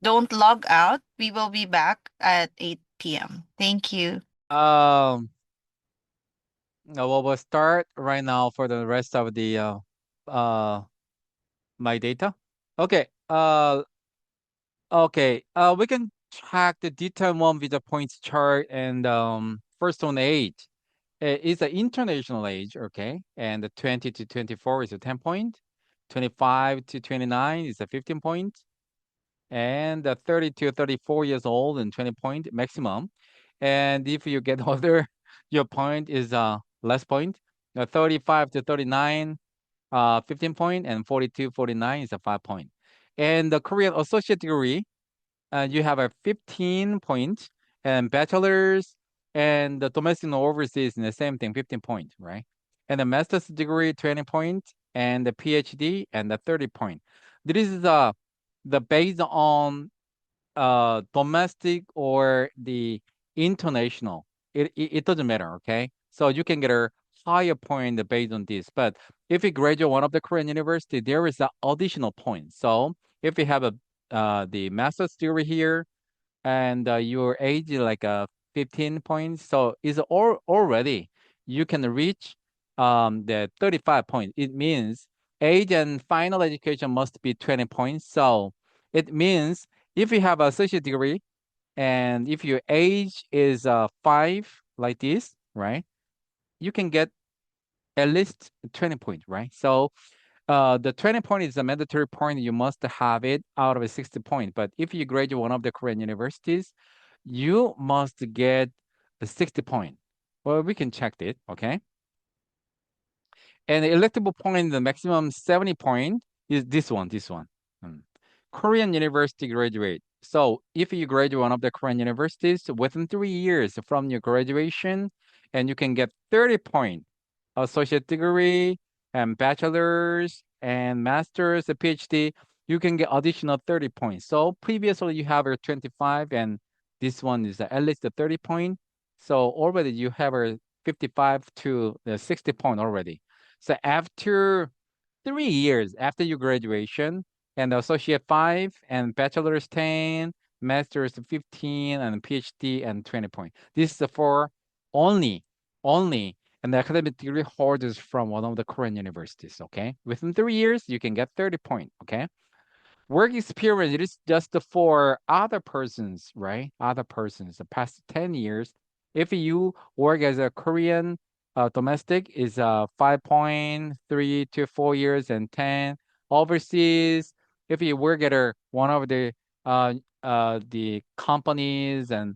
[SPEAKER 2] don't log out. We will be back at 8 p.m. Thank you.
[SPEAKER 3] We'll start right now for the rest of the uh my data. Okay. Okay. We can track the detail one with the points chart and first on age. It's an international age, okay, and the 20 to 24 is a 10 point, 25 to 29 is a 15 point, and 30 to 34 years old and 20 point maximum. And if you get older, your point is less point. 35 to 39, 15 point, and 42, 49 is a 5 point. And the Korean associate degree, you have a 15 point, and bachelor's and the domestic and overseas in the same thing, 15 point, right? And the master's degree, 20 point, and the PhD and the 30 point. This is the based on domestic or the international. It doesn't matter, okay? So you can get a higher point based on this. But if you graduate one of the Korean university, there is an additional point. So if you have a the master's degree here and your age is like 15 points, so it's already you can reach the 35 points. It means age and final education must be 20 points. So it means if you have a associate degree and if your age is 5 like this, right? You can get at least 20 points, right? So the 20 point is a mandatory point. You must have it out of a 60 point. But if you graduate one of the Korean universities, you must get 60 point. Well, we can check it, okay? And the electable point, the maximum 70 point is this one. Hmm. Korean university graduate. So if you graduate one of the Korean universities within 3 years from your graduation, and you can get 30 point associate degree and bachelor's and master's, a PhD, you can get additional 30 points. So previously you have a 25 and this one is at least a 30 point. So already you have a 55 to 60 point already. So after 3 years after your graduation, and associate 5 and bachelor's 10, master's 15, and PhD and 20 points. This is for only and the academic degree holders from one of the Korean universities, okay? Within 3 years, you can get 30 points, okay? Work experience, it is just for other persons, right? Other persons, the past 10 years. If you work as a Korean domestic, is 5.3 to 4 years and 10. Overseas, if you work at one of the companies and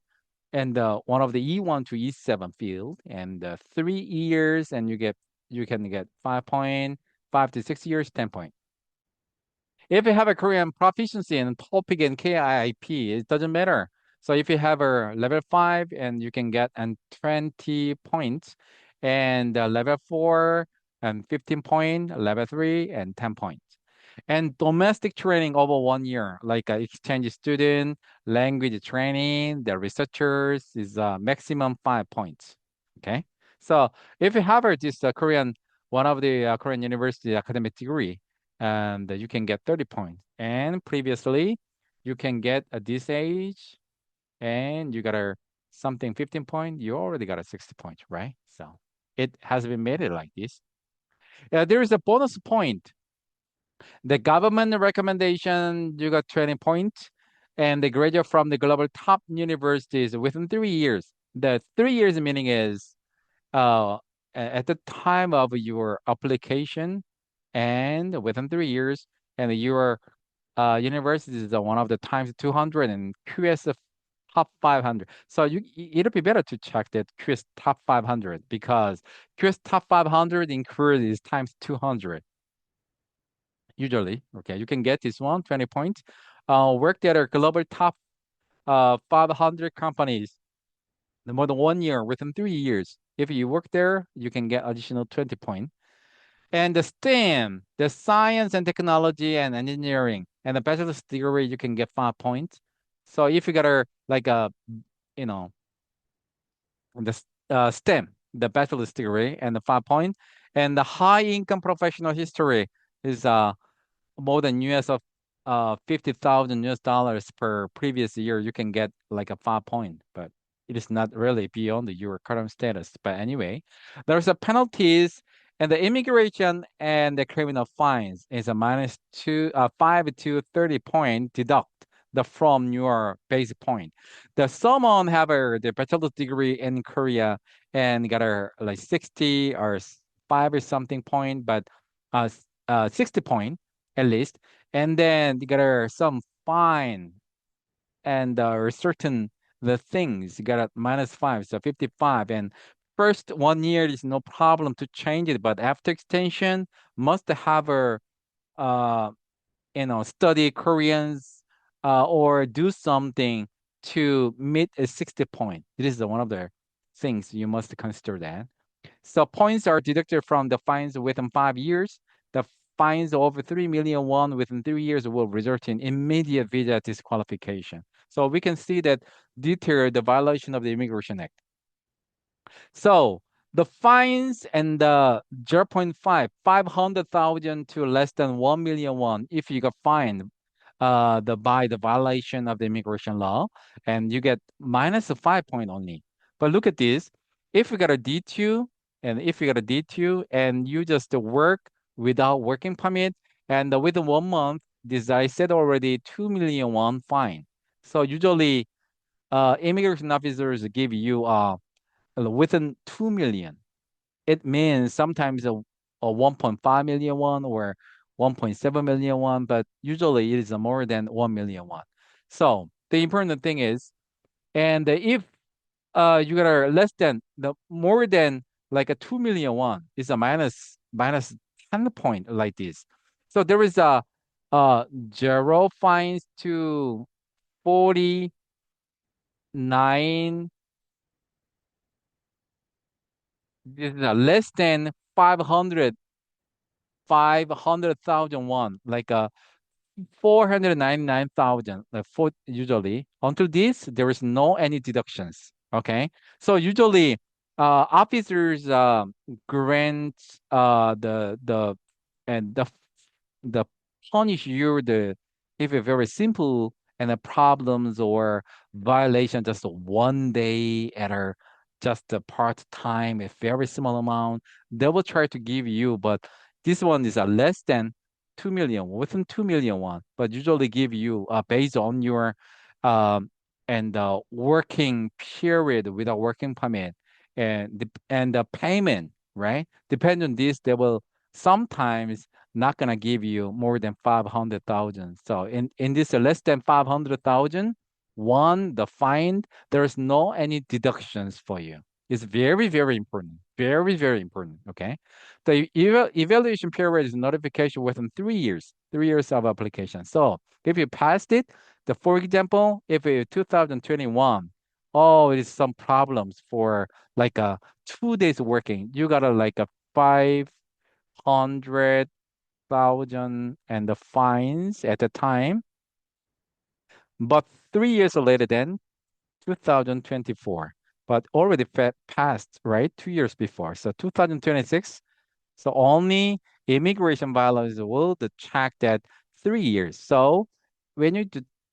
[SPEAKER 3] one of the E1 to E7 field, and 3 years, and you can get 5.5 to 6 years, 10 point. If you have a Korean proficiency in TOPIK and KIIP, it doesn't matter. So if you have a level 5 and you can get 20 points, and level 4 and 15 point, level 3 and 10 points. And domestic training over 1 year, like exchange student, language training, the researchers is maximum 5 points. Okay. So if you have this one of the Korean university academic degree, and you can get 30 points. And previously, you can get at this age, and you got a something 15 point, you already got a 60 points, right? So it has been made it like this. There is a bonus point. The government recommendation, you got 20 points, and the graduate from the global top universities within 3 years. The 3 years meaning is at the time of your application and within 3 years, and your university is one of the times 200 and QS top 500. So it'll be better to check that QS top 500 because QS top 500 increase is times 200. Usually, okay, you can get this one, 20 points. Work at a global top 500 companies the more than 1 year within 3 years. If you work there, you can get additional 20 points. And the STEM, the science and technology and engineering, and the bachelor's degree, you can get 5 points. So if you got you know, the STEM, the bachelor's degree, and the 5 points, and the high income professional history is more than US of 50,000 US dollars per previous year, you can get like a 5 point, but it is not really beyond your current status. But anyway, there's a penalties, and the immigration and the criminal fines is a minus 5 to 30 point deduct the from your base point. The someone have the bachelor's degree in Korea and got a like 60 or 5 or something point, but 60 point at least, and then you got some fine and certain the things you got a minus 5, so 55. And first 1 year is no problem to change it, but after extension must have a uh study Koreans or do something to meet a 60 point. This is one of the things you must consider that. So points are deducted from the fines within 5 years. The fines over 3 million won within 3 years will result in immediate visa disqualification. So we can see that deter the violation of the Immigration Act. So the fines and the 0.5, 500,000 to less than 1 million won if you got fined by the violation of the immigration law, and you get minus a 5 point only. But look at this. If you got a D2, and if you got a D2 and you just work without working permit, and within 1 month, this I said already 2 million won fine. So usually immigration officers give you within 2 million. It means sometimes a 1.5 million won or 1.7 million won, but usually it is more than 1 million won. So the important thing is, and if you got a less than the more than like a 2 million won is a minus 10 point like this. So there is a zero fines to 49. This is a less than 500,000 won, like a 499,000 for usually. Until this, there is no any deductions. Okay. So usually officers grant and the punish you the if it's very simple and the problems or violation just 1 day at a just a part time a very small amount they will try to give you, but this one is a less than 2 million within 2 million won, but usually give you based on your um and working period with a working permit and the payment, right? Depending on this, they will sometimes not gonna give you more than 500,000. So in this less than 500,000, one the fine there is no any deductions for you. It's very very important, very very important. Okay, the evaluation period is notification within 3 years, 3 years of application. So if you passed it, the for example, if it's 2021, oh, it is some problems for like a 2 days working, you got a like a 500,000 and the fines at the time. But 3 years later, then 2024, but already passed, right? 2 years before. So 2026. So only immigration violence will check that 3 years. So when you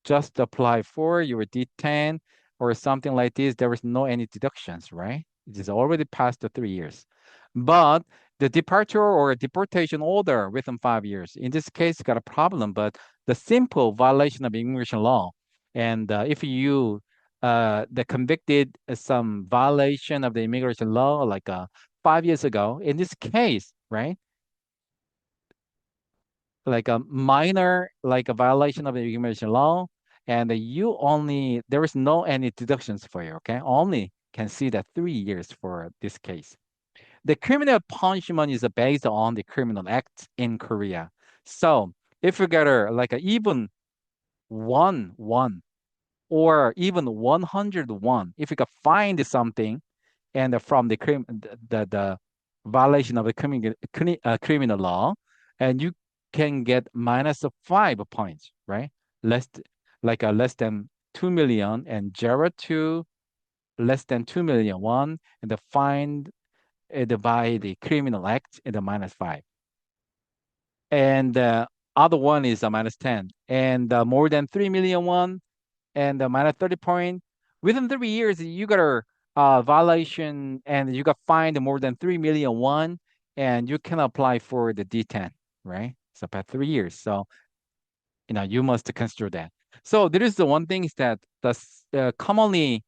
[SPEAKER 3] just apply for your D-10 or something like this, there is no any deductions, right? It is already past the 3 years. But the departure or deportation order within 5 years, in this case, got a problem. But the simple violation of immigration law, and if you the convicted some violation of the immigration law, like 5 years ago, in this case, right? Like a minor, like a violation of the immigration law, and you only, there is no any deductions for you, okay? Only can see that 3 years for this case. The criminal punishment is based on the criminal act in Korea. So if you get a, like a even one or even 101, if you can find something and from the violation of the criminal law, and you can get minus of 5 points, right? Less like a less than 2 million and zero to less than 2 million won, and the fine by the criminal act is a minus 5, and the other one is a minus 10, and more than 3 million won and minus 30 point. Within 3 years, you got a violation and you got fined more than 3 million won, and you can apply for the D-10, right? So about 3 years. So you must consider that. So there is the one thing is that commonly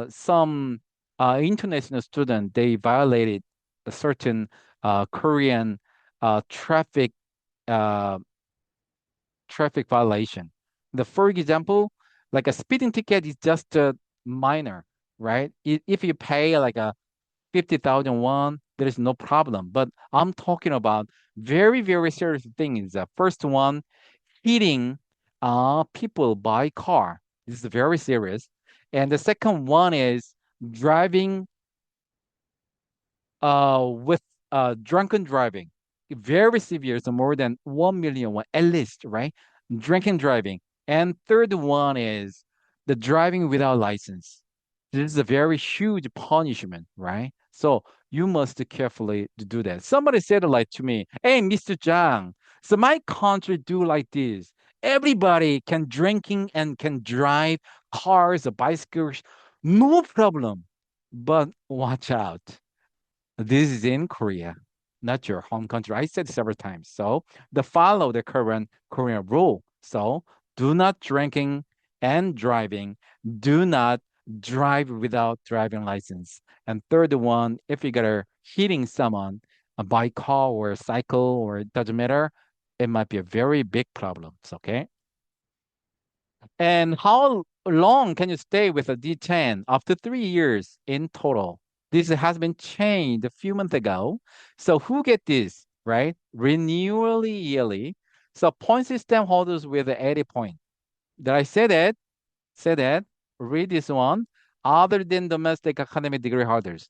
[SPEAKER 3] some international student they violated a certain Korean traffic uh, traffic violation. For example, like a speeding ticket is just a minor, right? If you pay like a 50,000 won, there is no problem. But I'm talking about very, very serious things. The first one, hitting people by car. This is very serious. And the second one is driving with drunken driving, very severe, so more than 1 million won at least, right? Drinking driving. And third one is the driving without license. This is a very huge punishment, right? So you must carefully do that. Somebody said like to me, "Hey, Mr. Jang, so my country do like this. Everybody can drinking and can drive cars or bicycles, no problem. But watch out. This is in Korea, not your home country." I said several times. So follow the current Korean rule. So do not drinking and driving. Do not drive without driving license. And third one, if you gotta hitting someone by car or cycle or it doesn't matter, it might be a very big problem. Okay. And how long can you stay with a D-10? Up to 3 years in total. This has been changed a few months ago. So who get this, right? Renewal yearly. So point system holders with 80 point. Did I say that? Say that? Read this one. Other than domestic academic degree holders.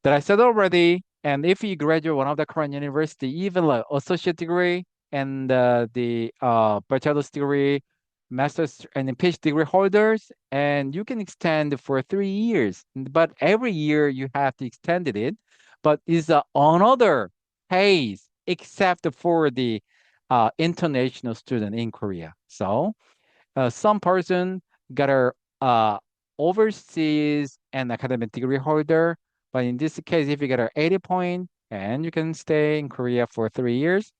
[SPEAKER 3] That I said already. And if you graduate one of the Korean university, even like associate degree and the bachelor's degree, master's and PhD degree holders, and you can extend for 3 years. But every year you have to extend it. But it's another case except for the international student in Korea. So some person got a overseas and academic degree holder, but in this case, if you get an 80 point, and you can stay in Korea for 3 years,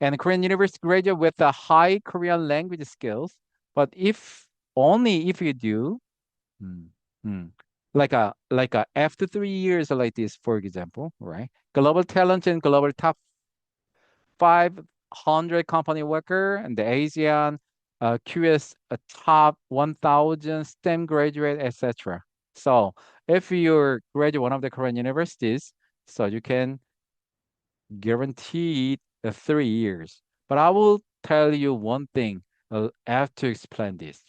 [SPEAKER 3] and Korean university graduate with a high Korean language skills, but if only if you do, hmm, hmm, like a after 3 years like this, for example, right? Global talent and global top 500 company worker and the Asian QS top 1,000 STEM graduate, etc. So if you're graduate one of the Korean universities, so you can guarantee 3 years. But I will tell you one thing. I have to explain this.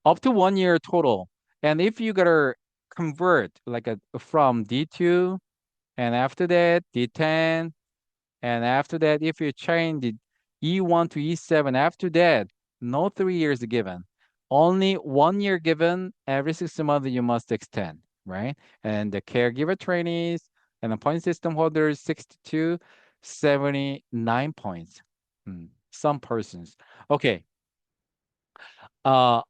[SPEAKER 3] Up to 1 year total. And if you gotta convert from D2 and after that D10. And after that, if you change the E1 to E7, after that, no 3 years given. Only 1 year given. Every 6 months you must extend, right? And the caregiver trainees and the point system holders, 62, 79 points. Some persons. Okay. Uh,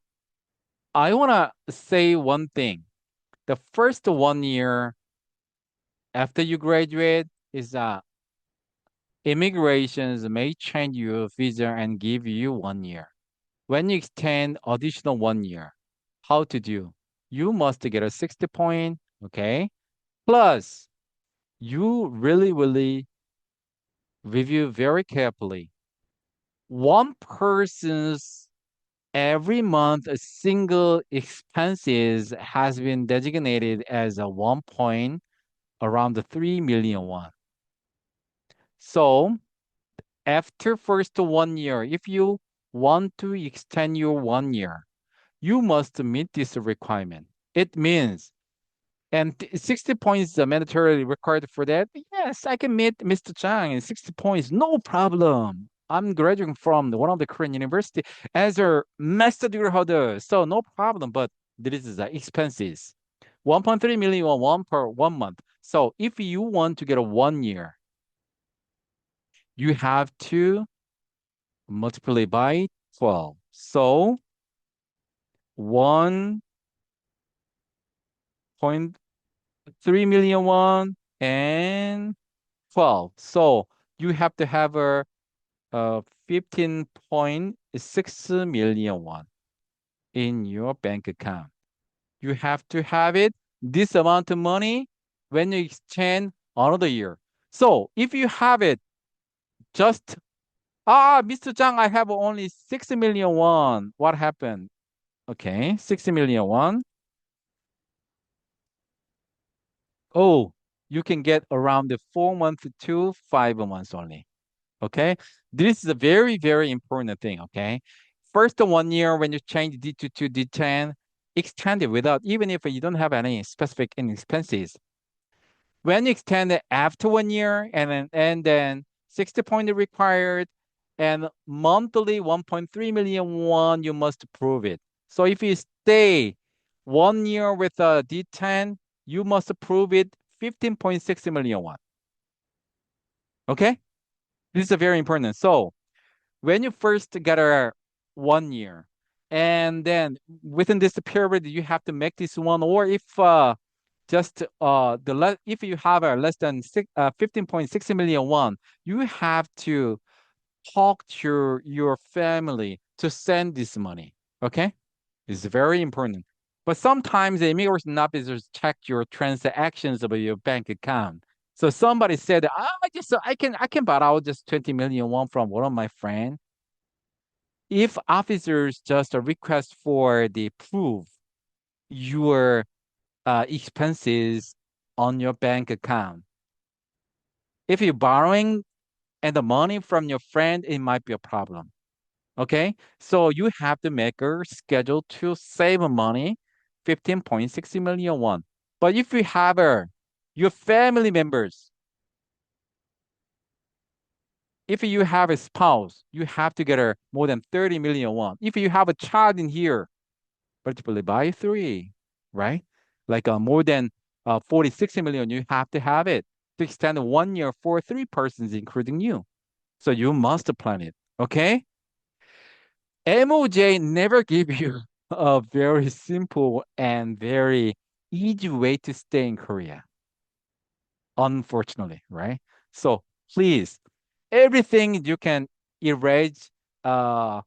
[SPEAKER 3] I wanna say one thing. The first 1 year after you graduate is immigrations may change your visa and give you 1 year. When you extend additional 1 year, how to do? You must get a 60 point, okay? Plus, you really review very carefully. One person's every month a single expenses has been designated as a 1 point around the 3 million won. So after first 1 year, if you want to extend your 1 year, you must meet this requirement. It means, and 60 points are mandatorily required for that. Yes, I can meet Mr. Jang in 60 points, no problem. I'm graduating from one of the Korean university as a master degree holder, so no problem. But this is the expenses. 1.3 million won per 1 month. So if you want to get a 1 year, you have to multiply by 12. So 1.3 million won and 12. So you have to have a 15.6 million won in your bank account. You have to have it, this amount of money, when you exchange another year. So if you have it just Mr. Zhang, I have only 6 million won. What happened? Okay, 60 million won. Oh, you can get around the 4 months to 5 months only. Okay, this is a very important thing. Okay, first 1 year when you change D2 to D10, extend it without even if you don't have any specific expenses. When you extend it after 1 year and then 60 point required and monthly 1.3 million won, you must prove it. So if you stay 1 year with a D10, you must prove it 15.6 million won. Okay? This is very important. So when you first get a 1 year, and then within this period, you have to make this one, or if just if you have a less than 15.6 million won, you have to talk to your family to send this money. Okay, it's very important. But sometimes the immigration officers check your transactions of your bank account. So somebody said, I can borrow just 20 million won from one of my friends. if officers just request for the proof your expenses on your bank account, if you're borrowing and the money from your friend, it might be a problem. Okay, so you have to make a schedule to save money, 15.6 million won. But if you have your family members, if you have a spouse, you have to get more than 30 million won. If you have a child in here, multiply by three, right? Like more than 46 million, you have to have it to extend 1 year for three persons, including you. So you must plan it, okay? MOJ never give you a very simple and very easy way to stay in Korea, unfortunately, right? So please, everything you can erase uh,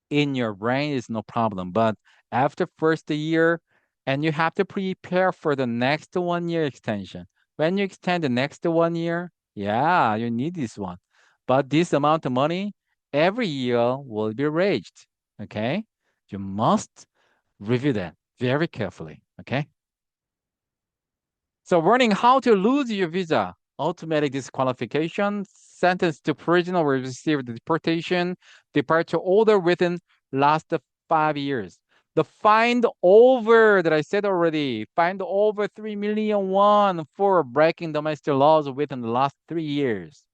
[SPEAKER 3] in your brain is no problem. But after first year, and you have to prepare for the next 1 year extension. When you extend the next 1 year, yeah, you need this one. But this amount of money every year will be raised. Okay? You must review that very carefully. Okay? So warning how to lose your visa, automatic disqualification, sentenced to prison or receive deportation, departure order within last 5 years. The fined over that I said already, fined over 3 million won for breaking domestic laws within the last 3 years.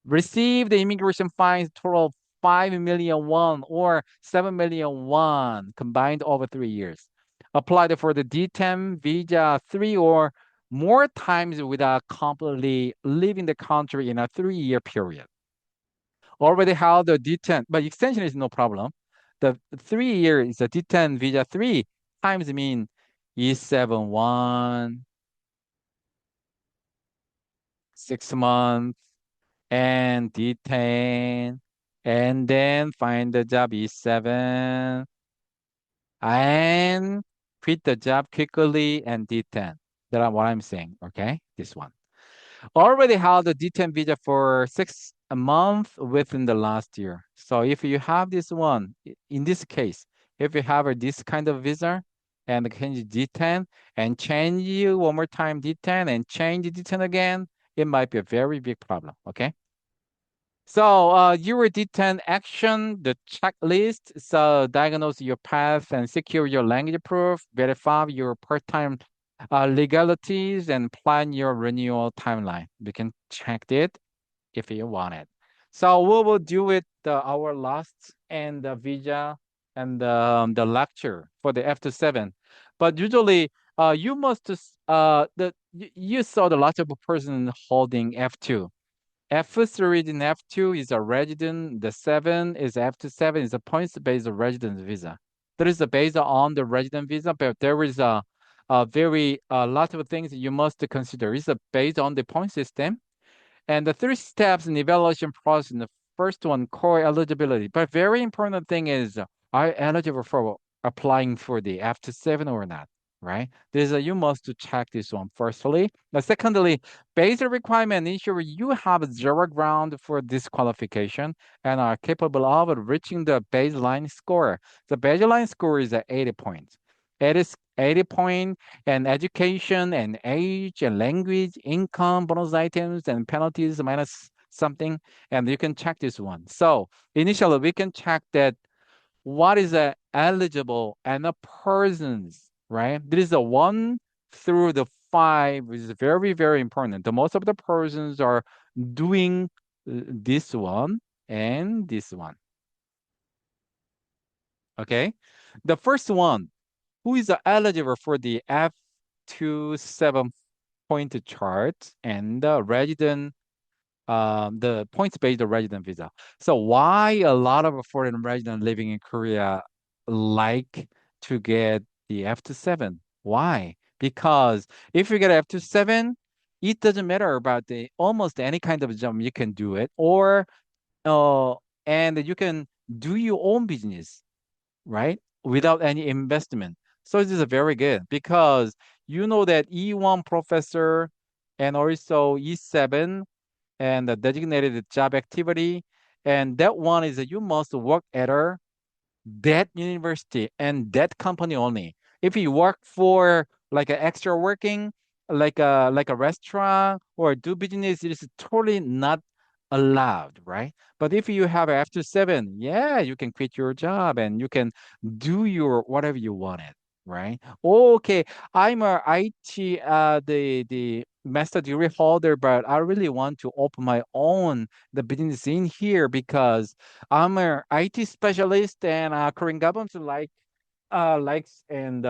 [SPEAKER 3] Received the immigration fines total of 5 million won or 7 million won combined over 3 years. Applied for the D-10 visa 3 or more times without completely leaving the country in a 3 year period. Already held the D-10, but extension is no problem. The 3 year is a D-10 visa 3 times mean E7 1, 6 months, and D10, and then find the job E7, and quit the job quickly and D10. That's what I'm saying, okay? This one. Already held a D10 visa for 6 months within the last year. So if you have this one, in this case, if you have this kind of visa and change D10 and change you one more time D10 and change D10 again, it might be a very big problem, okay? So your D10 action, the checklist, so diagnose your path and secure your language proof, verify your part-time legalities, and plan your renewal timeline. We can check it if you want it. So we will do it our last and the visa and the lecture for the F-2-7. But usually you must, you saw the lot of person holding F-2. F3 in F2 is a resident. The 7 is F-2-7 is a points-based resident visa. That is based on the resident visa, but there is a very lot of things you must consider. It's based on the point system. And the 3 steps in evaluation process. The first one, core eligibility. But very important thing is, are you eligible for applying for the F-2-7 or not? Right? There's you must check this one firstly. Secondly, basic requirement ensure you have zero ground for disqualification and are capable of reaching the baseline score. The baseline score is 80 points. It is 80 point and education and age and language, income, bonus items and penalties minus something. And you can check this one. So initially we can check that what is eligible and a person's, right? There is a 1 through the 5 which is very, very important. The most of the persons are doing this one and this one. Okay. The first one, who is eligible for the F-2-7 point chart and the resident, the points-based resident visa. So why a lot of foreign residents living in Korea like to get the F-2-7? Why? Because if you get F-2-7, it doesn't matter about the almost any kind of job you can do it, or uh, and you can do your own business, right? Without any investment. So this is very good because you know that E1 professor and also E7 and the designated job activity And that one is that you must work at that university and that company only. If you work for like an extra working, like a restaurant or do business, it is totally not allowed, right? But if you have after 7, yeah, you can quit your job and you can do your whatever you wanted, right? Okay, I'm a IT the master degree holder, but I really want to open my own the business in here because I'm a IT specialist and Korean government likes and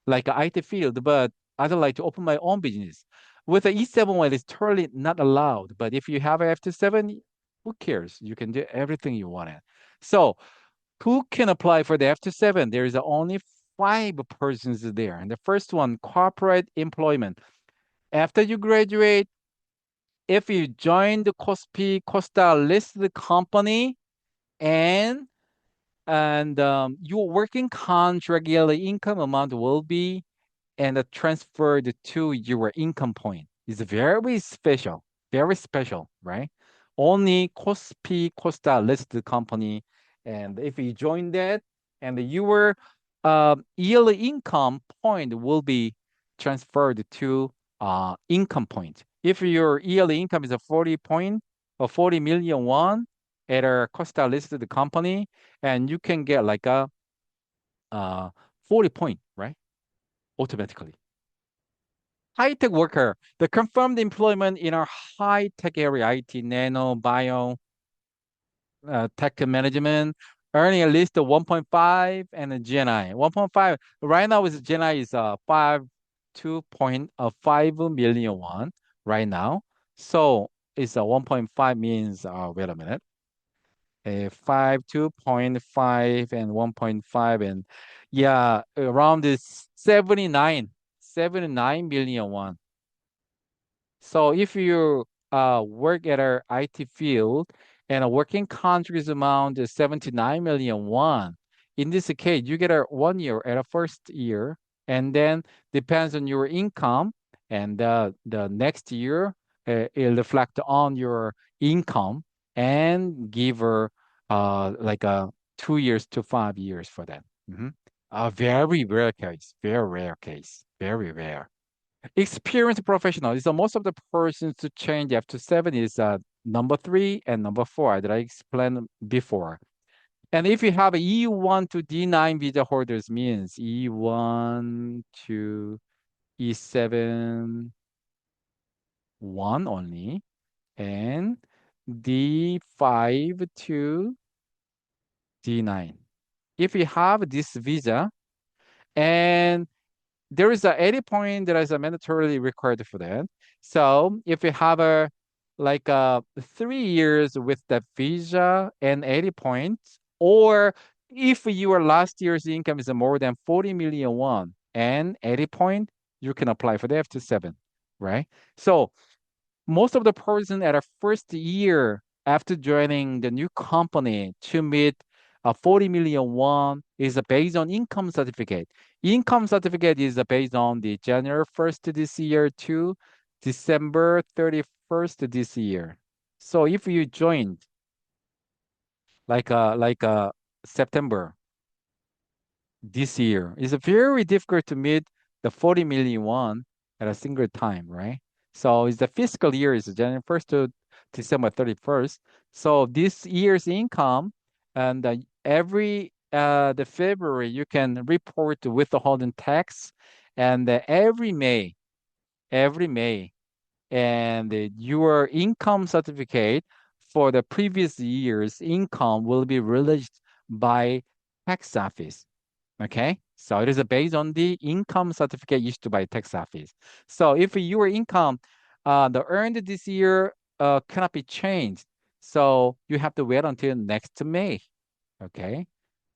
[SPEAKER 3] like a IT field, but I'd like to open my own business. With the E7 one, it's totally not allowed. But if you have a F-2-7, who cares? You can do everything you want. So who can apply for the F-2-7? There is only 5 persons there. And the first one, corporate employment. After you graduate, if you join the KOSPI, Costa listed company, and your working contract yearly income amount will be and transferred to your income point. It's very special, right? Only KOSPI Costa listed company, and if you join that, and your yearly income point will be transferred to income point. If your yearly income is a 40 point or 40 million won at a Costa listed company, and you can get like a uh, 40 point, right? Automatically. High-tech worker, the confirmed employment in our high-tech area, IT, nano, bio, tech management, earning at least a 1.5 and a GNI. 1.5, right now is GNI is 2.5 million won right now. So it's a 1.5 means, wait a minute, a 5, 2.5 and 1.5 and yeah, around this 79 million won. So if you work at our IT field and a working contract amount is 79 million won, in this case, you get a 1 year at a first year, and then depends on your income, and the next year it'll reflect on your income and give her like a 2 years to 5 years for that. Mhm. A very rare case, very rare case, very rare. Experienced professional is most of the persons to change after 7 is number 3 and number 4 that I explained before. And if you have a E1 to D9 visa holders means E1 to E7 1 only and D5 to D9. If you have this visa and there is a 80 point that is a mandatorily required for that. So if you have a 3 years with the visa and 80 points, or if your last year's income is more than 40 million won and 80 point, you can apply for the F-2-7, right? So most of the person at a first year after joining the new company to meet a 40 million won is based on income certificate. Income certificate is based on the January 1st this year to December 31st this year. So if you joined like September this year. It's very difficult to meet the 40 million won at a single time, right? So it's the fiscal year is January 1st to December 31st. So this year's income and every the February you can report withholding tax and every May and your income certificate for the previous year's income will be released by tax office. Okay, so it is based on the income certificate issued by tax office. So if your income, the earned this year cannot be changed, so you have to wait until next May. Okay,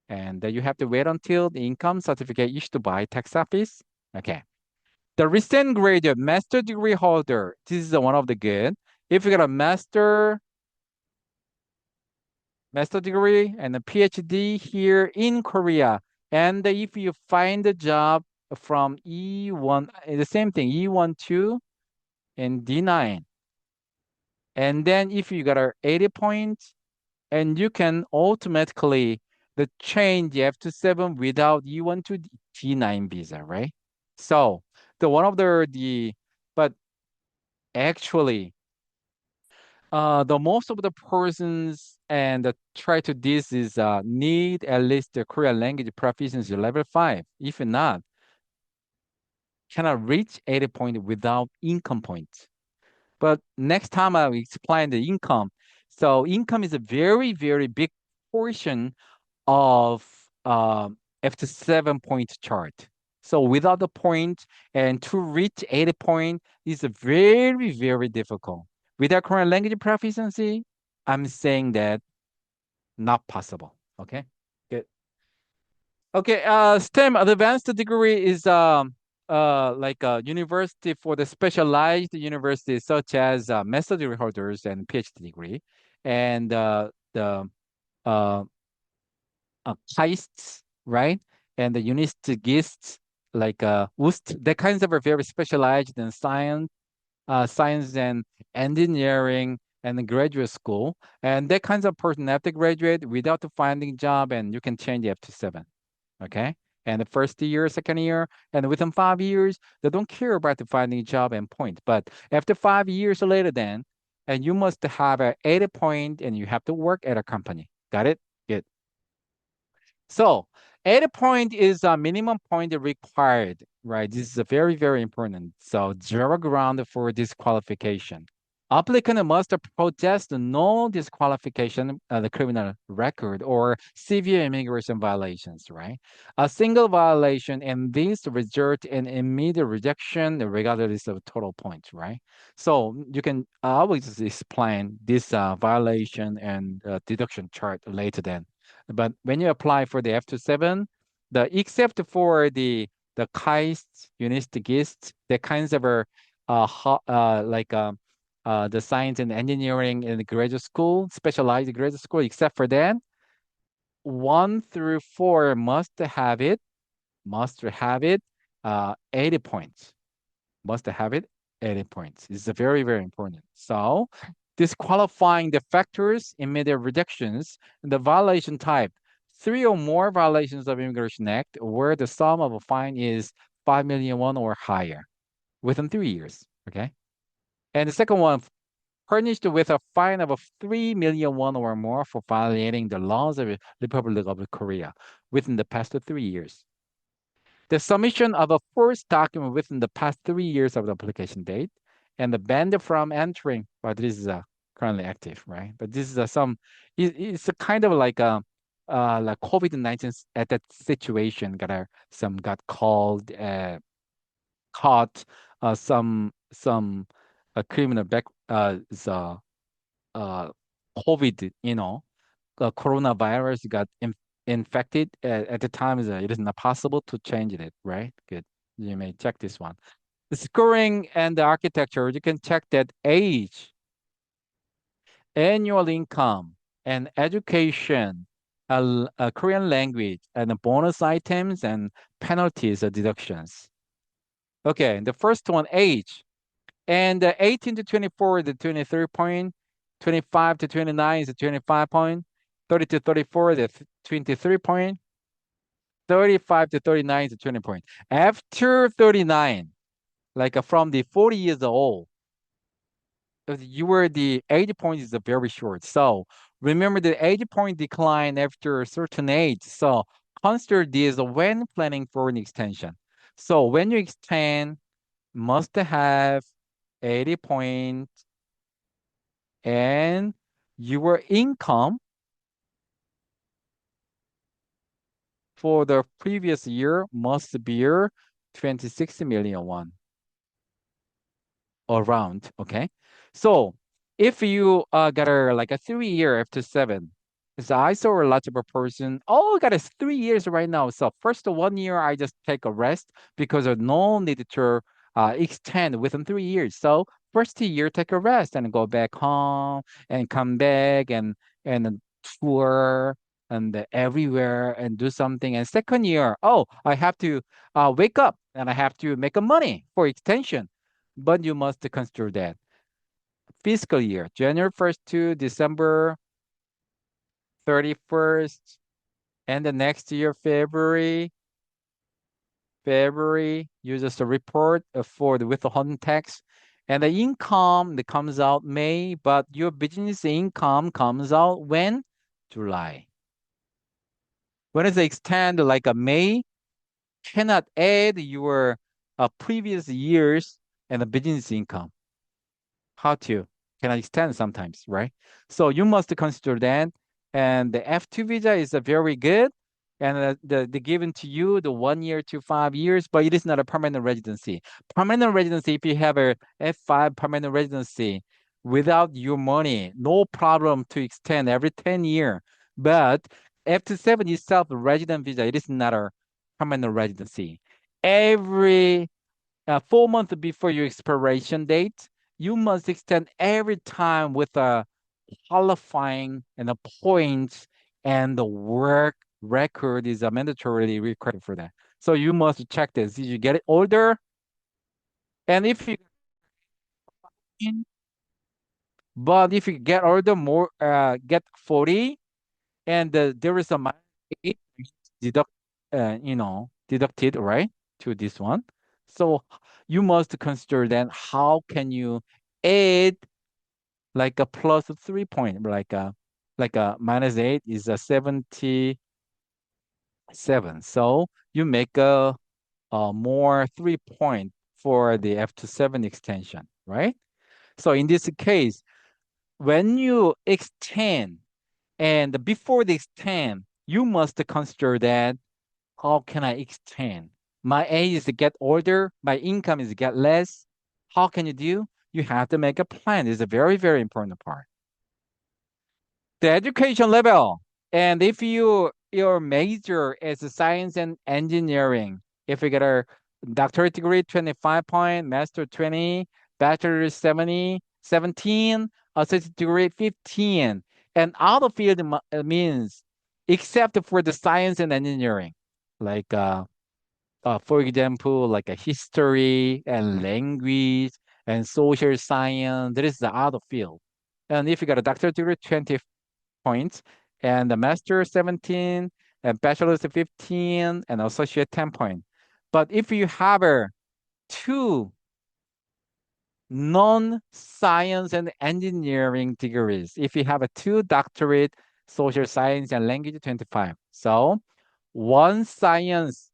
[SPEAKER 3] and then you have to wait until the income certificate issued by tax office. Okay, the recent graduate master degree holder. This is one of the good. If you got a master degree and a PhD here in Korea. And if you find a job from E1, the same thing, E1, 2, and D9. And then if you got a 80 points and you can automatically change the F-2-7 without E-1 to D-9 visa, right? So the one of but actually, the most of the persons and try to this is need at least the Korean language proficiency level 5. If not, cannot reach 80 point without income points. But next time I'll explain the income. So income is a very, very big portion of F-7 point chart. So without the point and to reach 80 point is very, very difficult. Without Korean language proficiency, I'm saying that not possible. Okay, good. Okay, STEM advanced degree is like a university for the specialized universities such as master degree holders and PhD degree, and the uh, heists, right? And the unistigists like UST, that kinds of are very specialized in science and engineering and graduate school. And that kinds of person have to graduate without finding job and you can change it up to 7. Okay. And the first year, second year, and within 5 years, they don't care about the finding a job and point. But after 5 years later, then, and you must have a 80 point and you have to work at a company. Got it? Good. So 80 point is a minimum point required, right? This is a very, very important. So zero ground for disqualification. Applicant must protest no disqualification, the criminal record or severe immigration violations, right? A single violation and this result in immediate rejection regardless of total points, right? So you can always explain this violation and deduction chart later then. But when you apply for the F-2-7, except for the KAIST, UNIST, the kinds of the science and engineering in the graduate school, specialized graduate school, except for that, 1 through 4 must have it, 80 points. Must have it, 80 points. This is very, very important. So disqualifying the factors, immediate rejections, and the violation type, 3 or more violations of Immigration Act where the sum of a fine is 5 million won or higher within 3 years. Okay. And the second one, punished with a fine of 3 million won or more for violating the laws of the Republic of Korea within the past 3 years. The submission of a first document within the past 3 years of the application date, and the ban from entering, but this is currently active, right? But this is it's a kind of like COVID-19 at that situation got called, caught, some criminal back the COVID, coronavirus got infected at the time. It is not possible to change it, right? Good. You may check this one. The scoring and the architecture, you can check that age, annual income, and education, Korean language, and bonus items and penalties or deductions. Okay, the first one, age. And 18 to 24 is the 23 point, 25 to 29 is the 25 point, 30 to 34 is the 23 point, 35 to 39 is the 20 point. After 39, like from the 40 years old, the age point is very short. So remember the age point decline after a certain age. So consider this when planning for an extension. So when you extend, must have 80 points and your income for the previous year must be 26 million won around. Okay. So if you got a 3 year F-2-7, so I saw a lot of a person, oh, got 3 years right now. So first 1 year, I just take a rest because of no need to extend within 3 years. So first year, take a rest and go back home and come back and tour and everywhere and do something. And second year, oh, I have to wake up and I have to make a money for extension. But you must consider that fiscal year, January 1st to December 31st, and the next year, February, you just report for the withholding tax. And the income that comes out May, but your business income comes out when? July. When it's extend like a May, cannot add your previous years and the business income. How to? Can I extend sometimes, right? So you must consider that. And the F2 visa is a very good, and the given to you the 1 year to 5 years, but it is not a permanent residency. Permanent residency, if you have a F5 permanent residency without your money, no problem to extend every 10 years. But F-7 itself, resident visa, it is not a permanent residency. Every 4 months before your expiration date, you must extend every time with a qualifying and the points, and the work record is a mandatorily required for that. So you must check this. Did you get it older? And if you but if you get older, more get 40, and there is a eight deduct deducted, right, to this one. So you must consider then how can you add like a plus 3 point, like a -8 is a 77. So you make a more 3 point for the F-7 extension, right? So in this case, when you extend and before the extend, you must consider that how can I extend? My age is to get older, my income is to get less. How can you do? You have to make a plan. It's a very, very important part. The education level. And if your major is science and engineering, if you get a doctorate degree, 25 point, master 20, bachelor 70, 17, associate degree 15. And out of field means except for the science and engineering, like for example, like a history and language and social science, that is the out of field. And if you got a doctorate degree, 20 points, and the master 17, and bachelor's 15, and associate 10 points. But if you have two non-science and engineering degrees, if you have a two doctorate, social science and language, 25. So one science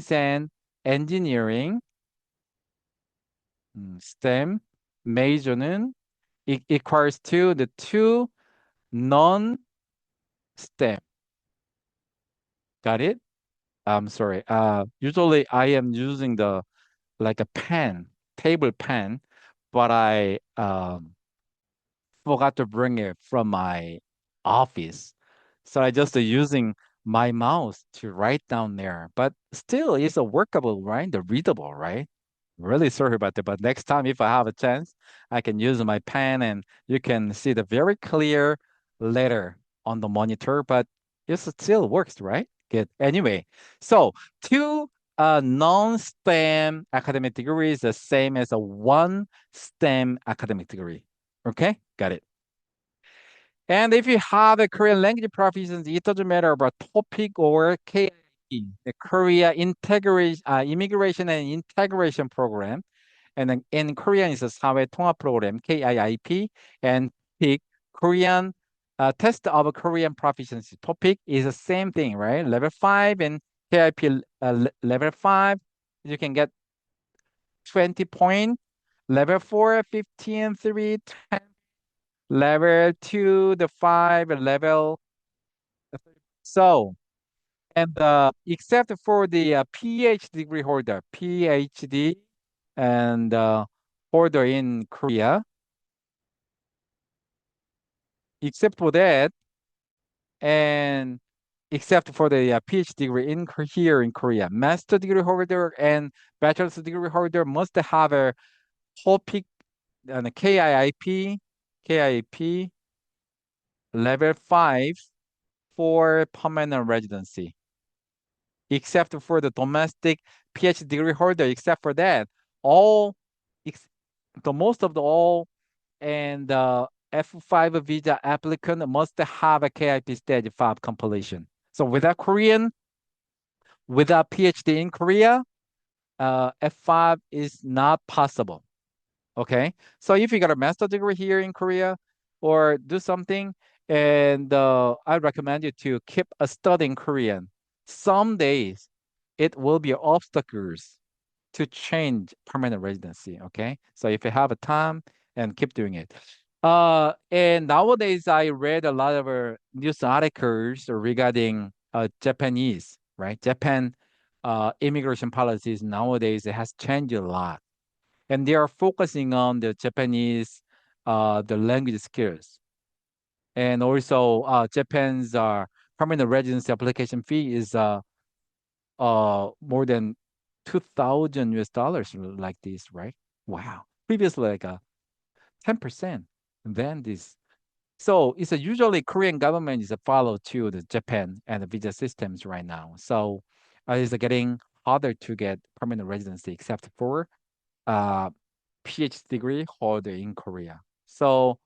[SPEAKER 3] and engineering STEM major는 equals to the two non-STEM. Got it? I'm sorry. Usually I am using the like a pen, table pen, but I forgot to bring it from my office. So I just using my mouse to write down there. But still, it's a workable, right? The readable, right? Really sorry about that. But next time, if I have a chance, I can use my pen and you can see the very clear letter on the monitor. But it still works, right? Good. Anyway, so two non-STEM academic degree is the same as a one STEM academic degree. Okay, got it. And if you have a Korean language proficiency, it doesn't matter about topic or KIP, the Korea Immigration and Integration Program. And then in Korean, it's a 사회 통합 program, KIIP, and TIC, Korean test of Korean proficiency. Topic is the same thing, right? Level 5 and KIP level 5, you can get 20 points. Level 4, 15, 3, 10. Level 2, the 5, level. So, and except for the PhD degree holder, PhD and holder in Korea, except for that, and except for the PhD degree in here in Korea, master degree holder and bachelor's degree holder must have a topic and a KIIP level 5 for permanent residency. Except for the domestic PhD degree holder, except for that, all the most of the all and F5 visa applicant must have a KIP stage 5 completion. So without Korean, without PhD in Korea, F5 is not possible. Okay, so if you got a master degree here in Korea or do something, and I recommend you to keep studying Korean. Some days it will be obstacles to change permanent residency. Okay, so if you have a time and keep doing it. And nowadays I read a lot of news articles regarding Japanese, right? Japan immigration policies nowadays it has changed a lot, and they are focusing on the Japanese, the language skills, and also Japan's permanent residency application fee is more than 2,000 US dollars like this, right? Wow. Previously like 10%. Then this. So it's usually Korean government is a follow to the Japan and the visa systems right now. So it's getting harder to get permanent residency except for uh, PhD degree holder in Korea. So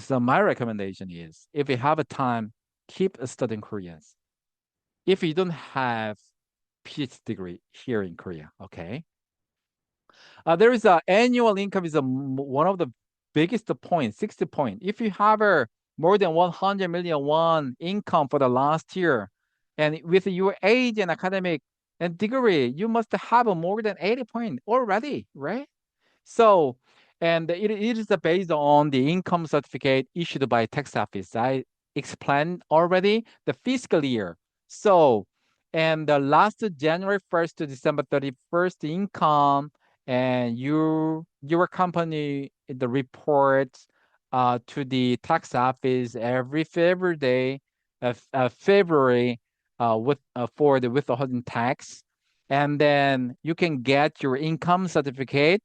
[SPEAKER 3] my recommendation is if you have a time, keep studying Koreans. If you don't have PhD degree here in Korea, okay? There is a annual income is one of the biggest point, 60 point. If you have more than 100 million won income for the last year, and with your age and academic and degree, you must have more than 80 point already, right? So, and it is based on the income certificate issued by tax office. I explained already the fiscal year. So, and the last January 1st to December 31st income, and your company the reports to the tax office every February day of February with for the withholding tax, and then you can get your income certificate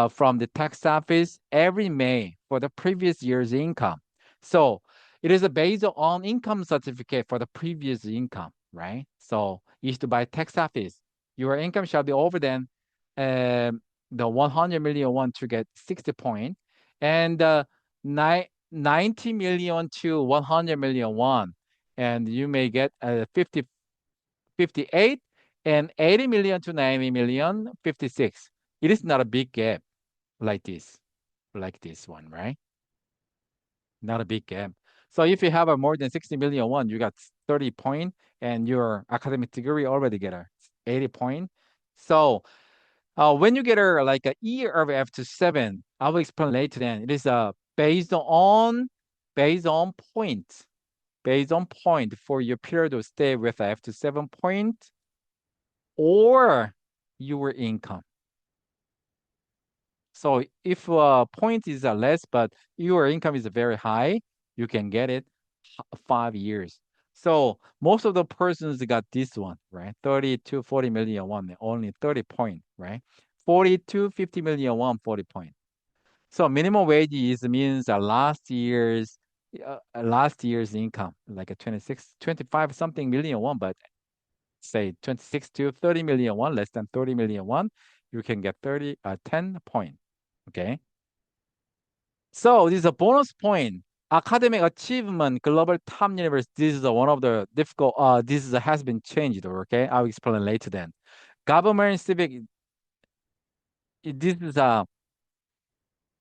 [SPEAKER 3] from the tax office every May for the previous year's income. So it is based on income certificate for the previous income, right? So issued by tax office, your income shall be over than the 100 million won to get 60 point, and 90 million to 100 million won, and you may get 50, 58, and 80 million to 90 million, 56. It is not a big gap like this one, right? Not a big gap. So if you have a more than 60 million won, you got 30 point, and your academic degree already get a 80 point. So when you get like a year of F-2-7, I will explain later then. It is based on points, based on point for your period of stay with a F-2-7 point or your income. So if point is less, but your income is very high, you can get it 5 years. So most of the persons got this one, right? 30 to 40 million won, only 30 point, right? 40 to 50 million won, 40 point. So minimum wage is means last year's income, like a 26, 25 something million won, but say 26 to 30 million won, less than 30 million won, you can get 10 point. Okay. So this is a bonus point. Academic achievement, global top university. This is one of the difficult. Has been changed. Okay, I'll explain later. Then, government civic. This is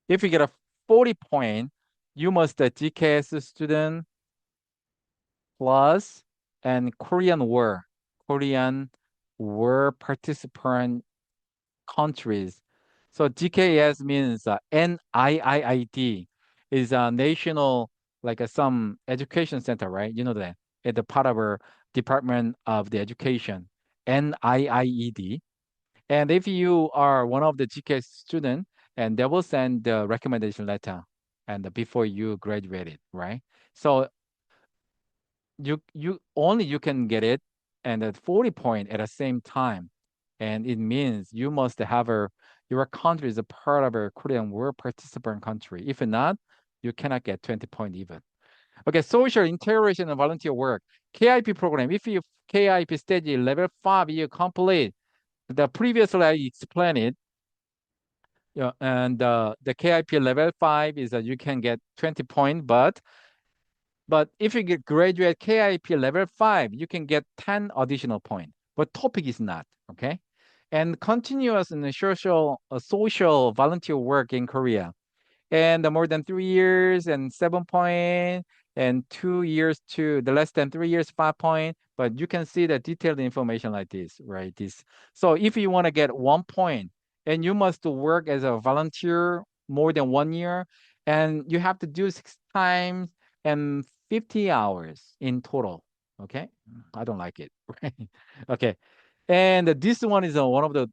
[SPEAKER 3] if you get a 40 point, you must a GKS student plus and Korean War participant countries. So GKS means NIIID is a national, like some education center, right? You know that it's a part of our Department of the Education, NIIED. And if you are one of the GKS student, and they will send the recommendation letter and before you graduated, right? So you can get it and at 40 point at the same time, and it means you must have your country is a part of a Korean War participant country. If not, you cannot get 20 point even. Okay, social integration and volunteer work. KIP program. If you KIP stage level 5 you complete, the previously I explained it. Yeah, and the KIP level 5 is that you can get 20 points, but if you get graduate KIP level 5, you can get 10 additional points. But topic is not, okay? And continuous and social volunteer work in Korea and the more than 3 years and 7 point and 2 years to the less than 3 years 5 point, but you can see the detailed information like this, right? This. So if you want to get 1 point and you must work as a volunteer more than 1 year and you have to do 6 times and 50 hours in total. Okay, I don't like it. Right? Okay, and this one is one of the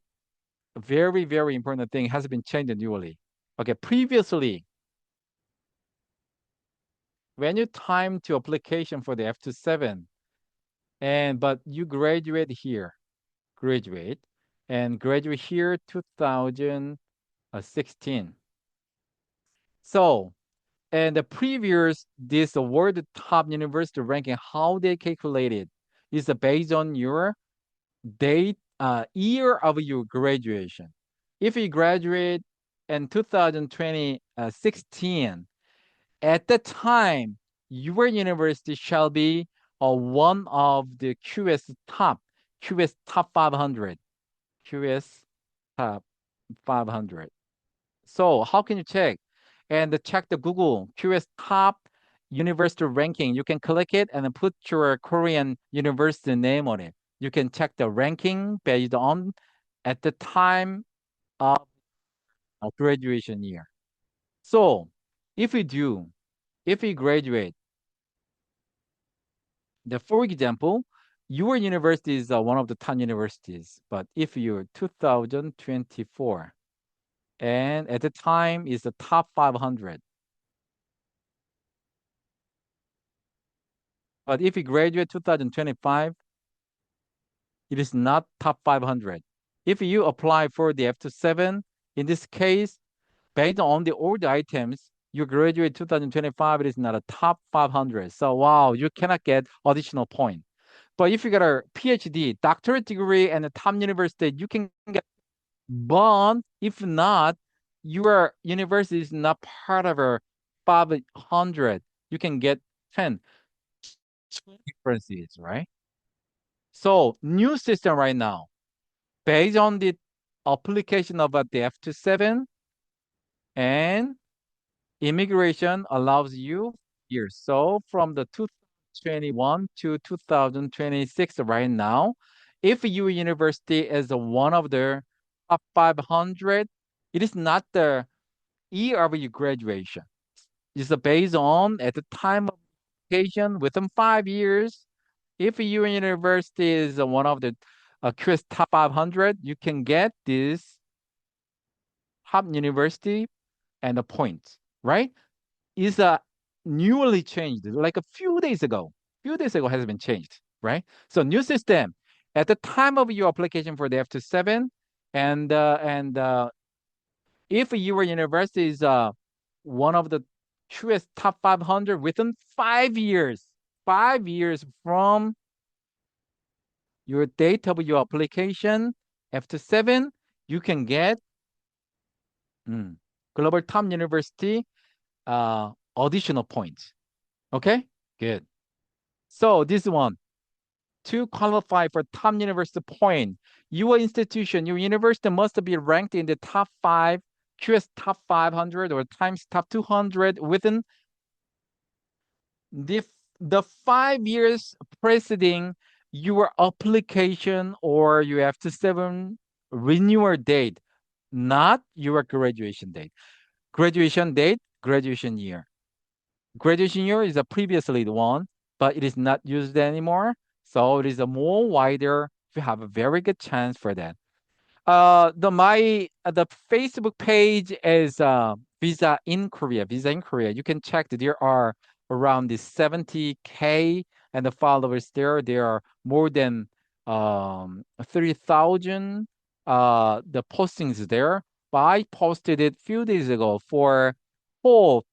[SPEAKER 3] very, very important thing has been changed newly. Okay, previously, when you time to application for the F-2-7, but you graduate here, graduate, and graduate here 2016. So, and the previous, this world top university ranking, how they calculated is based on your date, year of your graduation. If you graduate in 2020, 16, at that time, your university shall be one of the QS top 500, QS top 500. So how can you check? And check the Google QS top university ranking. You can click it and then put your Korean university name on it. You can check the ranking based on at the time of graduation year. So if you do, if you graduate, for example, your university is one of the top universities, but if you're 2024 and at the time is the top 500, but if you graduate 2025, it is not top 500. If you apply for the F-2-7, in this case, based on the old items, you graduate 2025, it is not a top 500. So wow, you cannot get additional point. But if you got a PhD, doctorate degree, and a top university, you can get bond. If not, your university is not part of a 500. You can get 10. Two differences, right? So new system right now, based on the application of the F-2-7 and immigration allows you years. So from the 2021 to 2026 right now, if your university is one of the top 500, it is not the year of your graduation. It's based on at the time of application within 5 years. If your university is one of the QS top 500, you can get this top university and the points, right? Is newly changed, like a few days ago. Few days ago has been changed, right? So new system. At the time of your application for the F-2-7, and if your university is one of the truest top 500 within 5 years, 5 years from your date of your application, F-2-7, you can get global top university additional points. Okay, good. So this one, to qualify for top university point, your institution, your university must be ranked in the top 5, QS top 500 or times top 200 within the, the 5 years preceding your application or your F-2-7 renewal date, not your graduation date. Graduation date, graduation year. Graduation year is a previously the one, but it is not used anymore. So it is a more wider. You have a very good chance for that. The Facebook page is Visa in Korea. Visa in Korea. You can check that there are around the 70K and the followers there. There are more than 3,000 the postings there. But I posted it a few days ago for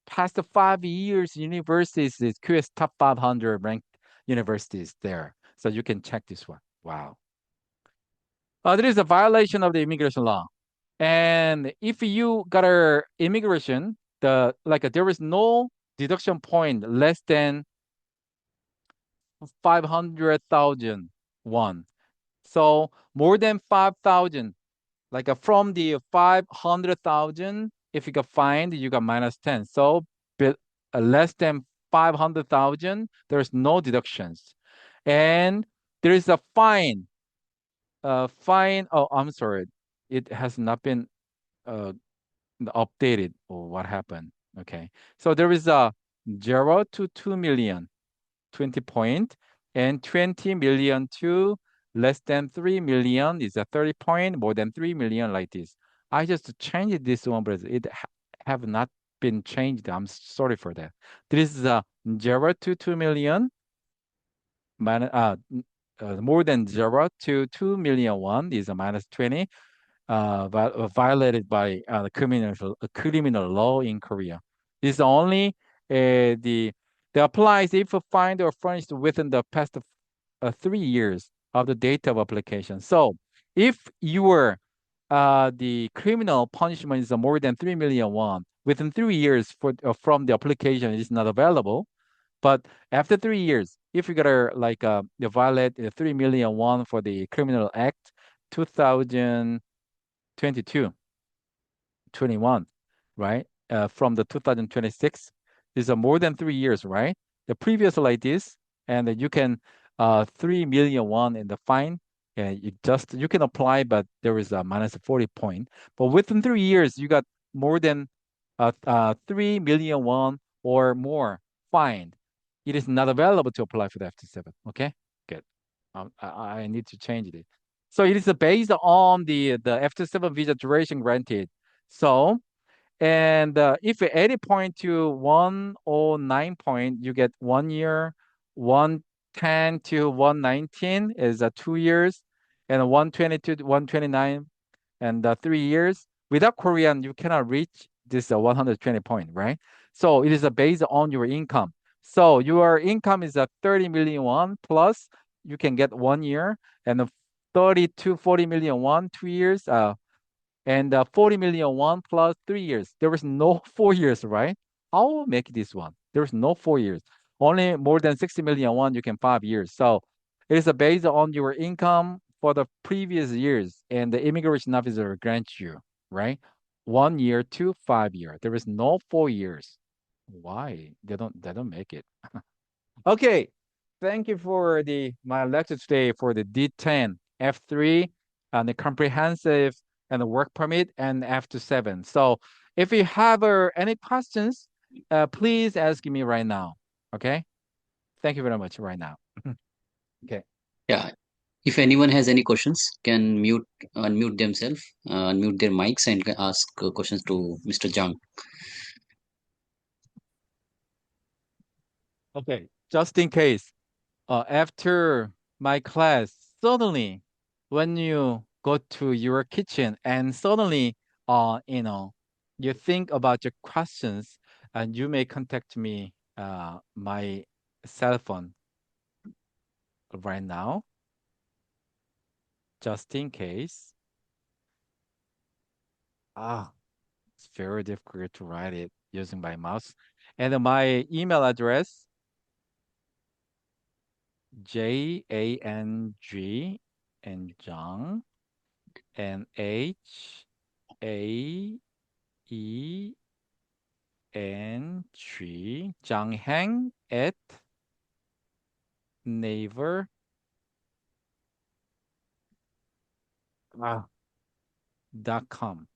[SPEAKER 3] past 5 years universities is QS top 500 ranked universities there. So you can check this one. Wow. There is a violation of the immigration law. And if you got a immigration, there is no deduction point less than 500,000 won. So more than 5,000, from the 500,000, if you got fined, you got -10. So less than 500,000, there's no deductions. And there is a fine. Fine. Oh, I'm sorry. It has not been uh, updated or what happened. Okay. So there is a 0 to 2 million, 20 point, and 20 million to less than 3 million is a 30 point, more than 3 million like this. I just changed this one, but it have not been changed. I'm sorry for that. This is a 0 to 2 million, more than 0 to 2 million won is a -20, violated by criminal law in Korea. This is only the that applies if fined or furnished within the past 3 years of the date of application. So if your the criminal punishment is more than 3 million won within 3 years from the application is not available. But after 3 years, if you gotta you violate 3 million won for the criminal act 2022, 21, right? From the 2026, these are more than 3 years, right? The previous like this, and then you can 3 million won in the fine. And you can apply, but there is a -40 point. But within 3 years, you got more than 3 million won or more fined. It is not available to apply for the F-2-7. Okay, good. I need to change it. So it is based on the F-2-7 visa duration granted. So, and if at any point to 109 point, you get 1 year, 110 to 119 is 2 years, and 120 to 129 and 3 years. Without Korean, you cannot reach this 120 point, right? So it is based on your income. So your income is 30 million won plus you can get 1 year, and 30 to 40 million won 2 years, and 40 million won plus 3 years. There is no 4 years, right? How will make this one? There's no 4 years. Only more than 60 million won, you can 5 years. So it is based on your income for the previous years, and the immigration officer grants you, right? 1 year to 5 year. There is no 4 years. Why? They don't make it. Okay. Thank you for my lecture today for the D-10, F3, and the comprehensive and the work permit and F-2-7. So if you have any questions, please ask me right now. Okay. Thank you very much right now. Okay.
[SPEAKER 4] Yeah. If anyone has any questions, can unmute themselves, unmute their mics, and ask questions to Mr. Jang.
[SPEAKER 3] Okay. Just in case, after my class, suddenly when you go to your kitchen and suddenly, you think about your questions, and you may contact me, my cell phone right now, just in case. It's very difficult to write it using my mouse. And my email address, Jang and Jang and HAENG, Janghang at naver .com.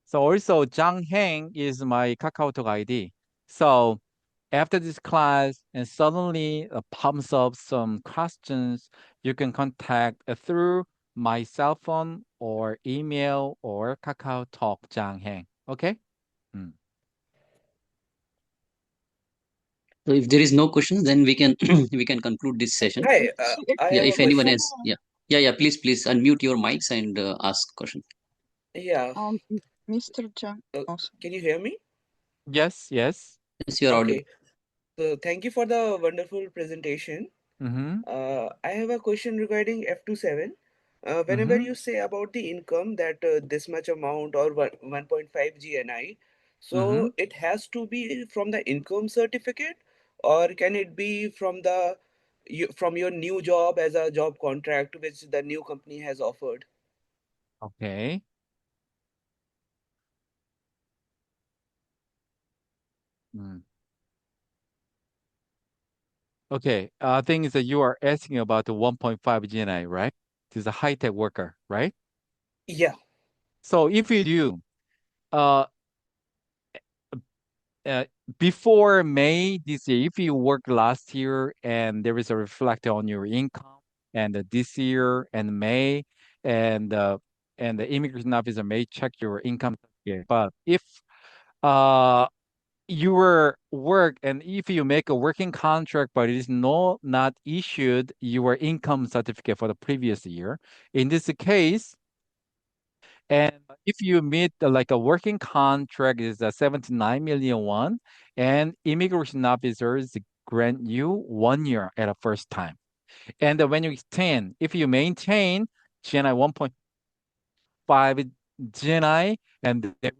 [SPEAKER 3] So also Janghang is my KakaoTalk ID. So after this class and suddenly pops up some questions, you can contact through my cell phone or email or KakaoTalk Janghang. Okay?
[SPEAKER 4] So if there is no questions, then we can we can conclude this session.
[SPEAKER 5] Hi, I
[SPEAKER 4] Yeah.
[SPEAKER 5] have
[SPEAKER 4] If
[SPEAKER 5] a
[SPEAKER 4] anyone
[SPEAKER 5] question.
[SPEAKER 4] has, yeah. Please unmute your mics and ask question.
[SPEAKER 5] Yeah,
[SPEAKER 6] Mr. Jang.
[SPEAKER 5] can you hear me?
[SPEAKER 3] Yes.
[SPEAKER 4] Yes, you are audible.
[SPEAKER 5] Okay. So thank you for the wonderful presentation.
[SPEAKER 3] Mm-hmm.
[SPEAKER 5] I have a question regarding F-2-7. Whenever
[SPEAKER 3] Mm-hmm.
[SPEAKER 5] you say about the income that this much amount or 1.5 GNI,
[SPEAKER 3] Mm-hmm.
[SPEAKER 5] so it has to be from the income certificate, or can it be from the from your new job as a job contract which the new company has offered?
[SPEAKER 3] Okay. Mm. Okay. Thing is that you are asking about the 1.5 GNI, right? This is a high-tech worker, right?
[SPEAKER 5] Yeah.
[SPEAKER 3] So if you do, uh, uh, before May this year, if you worked last year and there is a reflect on your income, and this year and May, and the immigration officer may check your income. Yeah. But if uh your work and if you make a working contract but it is not issued your income certificate for the previous year, in this case, and if you meet like a working contract is 79 million won, and immigration officers grant you 1 year at a first time. And when you extend, if you maintain GNI 1.5 GNI, and then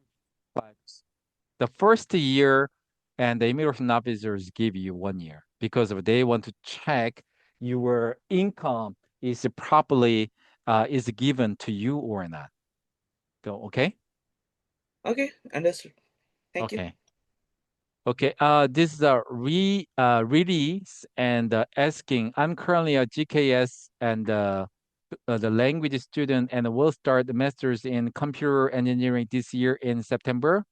[SPEAKER 3] the first year, and the immigration officers give you 1 year because of they want to check your income is properly is given to you or not. So, okay?
[SPEAKER 5] Okay, understood. Thank you.
[SPEAKER 3] Okay. Okay, this is a release and asking. I'm currently a GKS and the language student and will start the master's in computer engineering this year in September.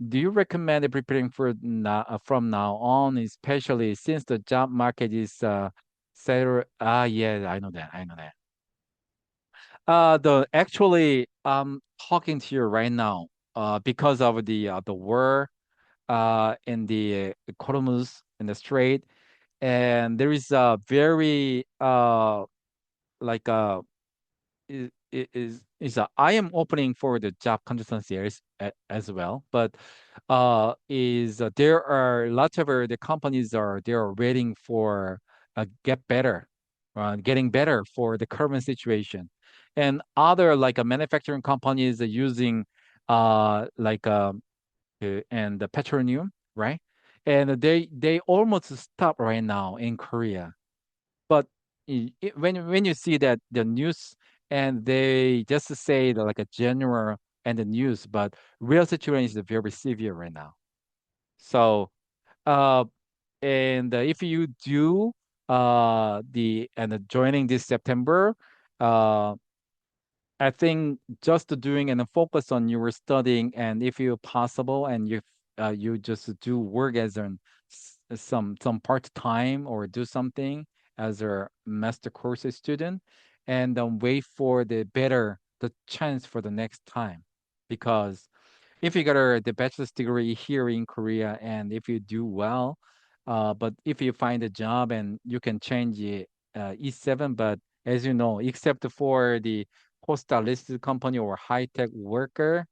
[SPEAKER 3] Do you recommend preparing for now, from now on, especially since the job market is settled? Yeah, I know that. I know that. The actually, I'm talking to you right now, because of the war in the Hormuz in the Strait, and there is a very like is a I am opening for the job consultancy as well, but is there are lots of the companies are they are waiting for get better, getting better for the current situation, and other like manufacturing companies are using like and the petroleum, right? And they almost stop right now in Korea. But when you see that the news and they just say that like a general and the news, but real situation is very severe right now. So uh and if you do the and joining this September, uh I think just doing and focus on your studying, and if you possible, and you just do work as an some part time or do something as a master course student, and then wait for the chance for the next time, because if you got the bachelor's degree here in Korea and if you do well, but if you find a job and you can change it, E7, but as you know, except for the postal listed company or high tech worker,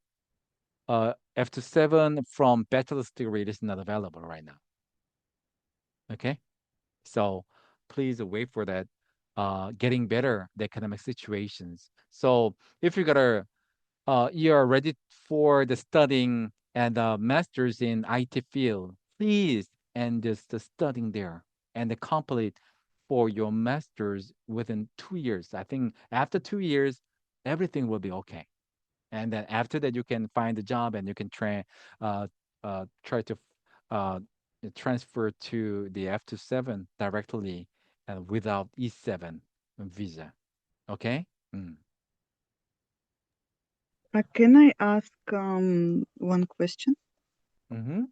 [SPEAKER 3] F-2-7 from bachelor's degree is not available right now. Okay, so please wait for that. Getting better the economic situations. So if you got a you are ready for the studying and masters in IT field, please and just studying there and complete for your masters within 2 years. I think after 2 years, everything will be okay. And then after that, you can find a job and you can uh, try to uh, transfer to the F-2-7 directly and without E-7 visa. Okay? Mm.
[SPEAKER 6] Can I ask one question?
[SPEAKER 3] Mm-hmm.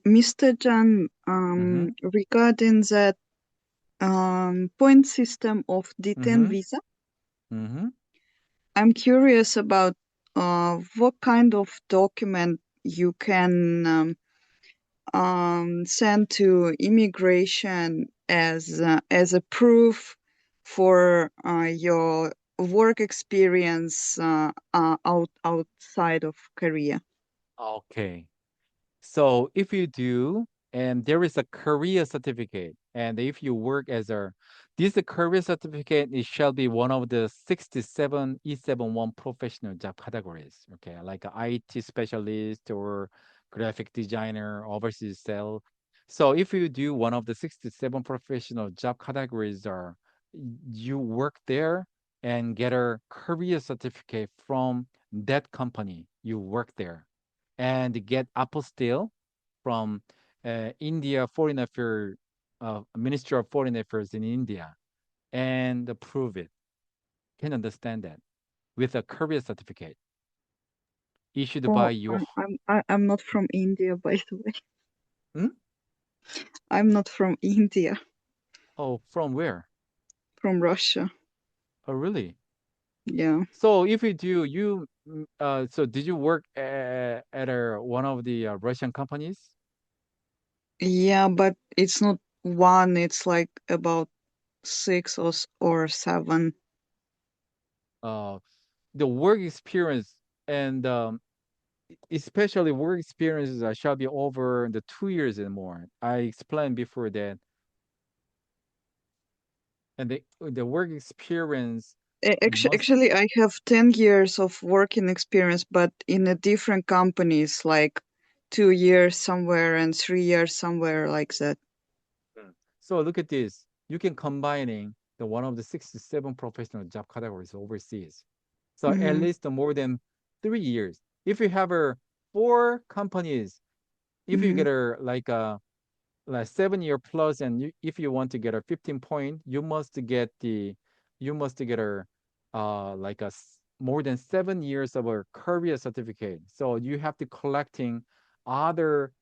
[SPEAKER 6] Mr. Jang,
[SPEAKER 3] Mm-hmm.
[SPEAKER 6] regarding that point system of D-10
[SPEAKER 3] Mm-hmm.
[SPEAKER 6] visa,
[SPEAKER 3] Mm-hmm.
[SPEAKER 6] I'm curious about what kind of document you can send to immigration as a proof for your work experience outside of Korea.
[SPEAKER 3] Okay. So if you do, and there is a career certificate, And if you work as this career certificate, it shall be one of the 67 E71 professional job categories. Okay, like a IT specialist or graphic designer, overseas sales. So if you do one of the 67 professional job categories, you work there and get a career certificate from that company. You work there and get apostille from India Foreign Affairs Ministry of Foreign Affairs in India and prove it. Can understand that with a career certificate issued by
[SPEAKER 6] Oh,
[SPEAKER 3] your.
[SPEAKER 6] I'm not from India, by the way.
[SPEAKER 3] Hmm?
[SPEAKER 6] I'm not from India,
[SPEAKER 3] Oh, from where?
[SPEAKER 6] from Russia.
[SPEAKER 3] Oh, really?
[SPEAKER 6] Yeah.
[SPEAKER 3] So if you do, so did you work at one of the Russian companies?
[SPEAKER 6] Yeah, but it's not one, it's like about six or seven.
[SPEAKER 3] Uh, the work experience and especially work experiences shall be over the 2 years and more. I explained before that, and the work experience must.
[SPEAKER 6] Actually, I have 10 years of working experience, but in a different companies, like 2 years somewhere and 3 years somewhere like that.
[SPEAKER 3] So look at this. You can combining the one of the 67 professional job categories overseas. So at
[SPEAKER 6] Mm-hmm.
[SPEAKER 3] least more than 3 years. If you have four companies, if you
[SPEAKER 6] Mm-hmm.
[SPEAKER 3] get like 7 year plus, and if you want to get a 15 point, you must get more than 7 years of a career certificate. So you have to collecting other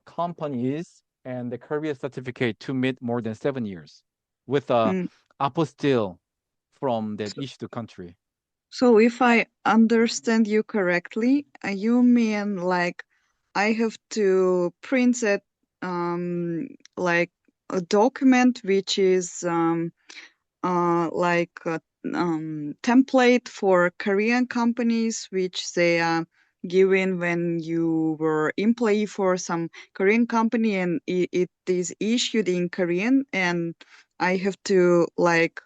[SPEAKER 3] companies and the career certificate to meet more than 7 years with a
[SPEAKER 6] Mm.
[SPEAKER 3] apostille from that
[SPEAKER 6] So,
[SPEAKER 3] issued country.
[SPEAKER 6] so if I understand you correctly, you mean like I have to print that like a document which is like a template for Korean companies, which they are given when you were employee for some Korean company, and it is issued in Korean, and I have to like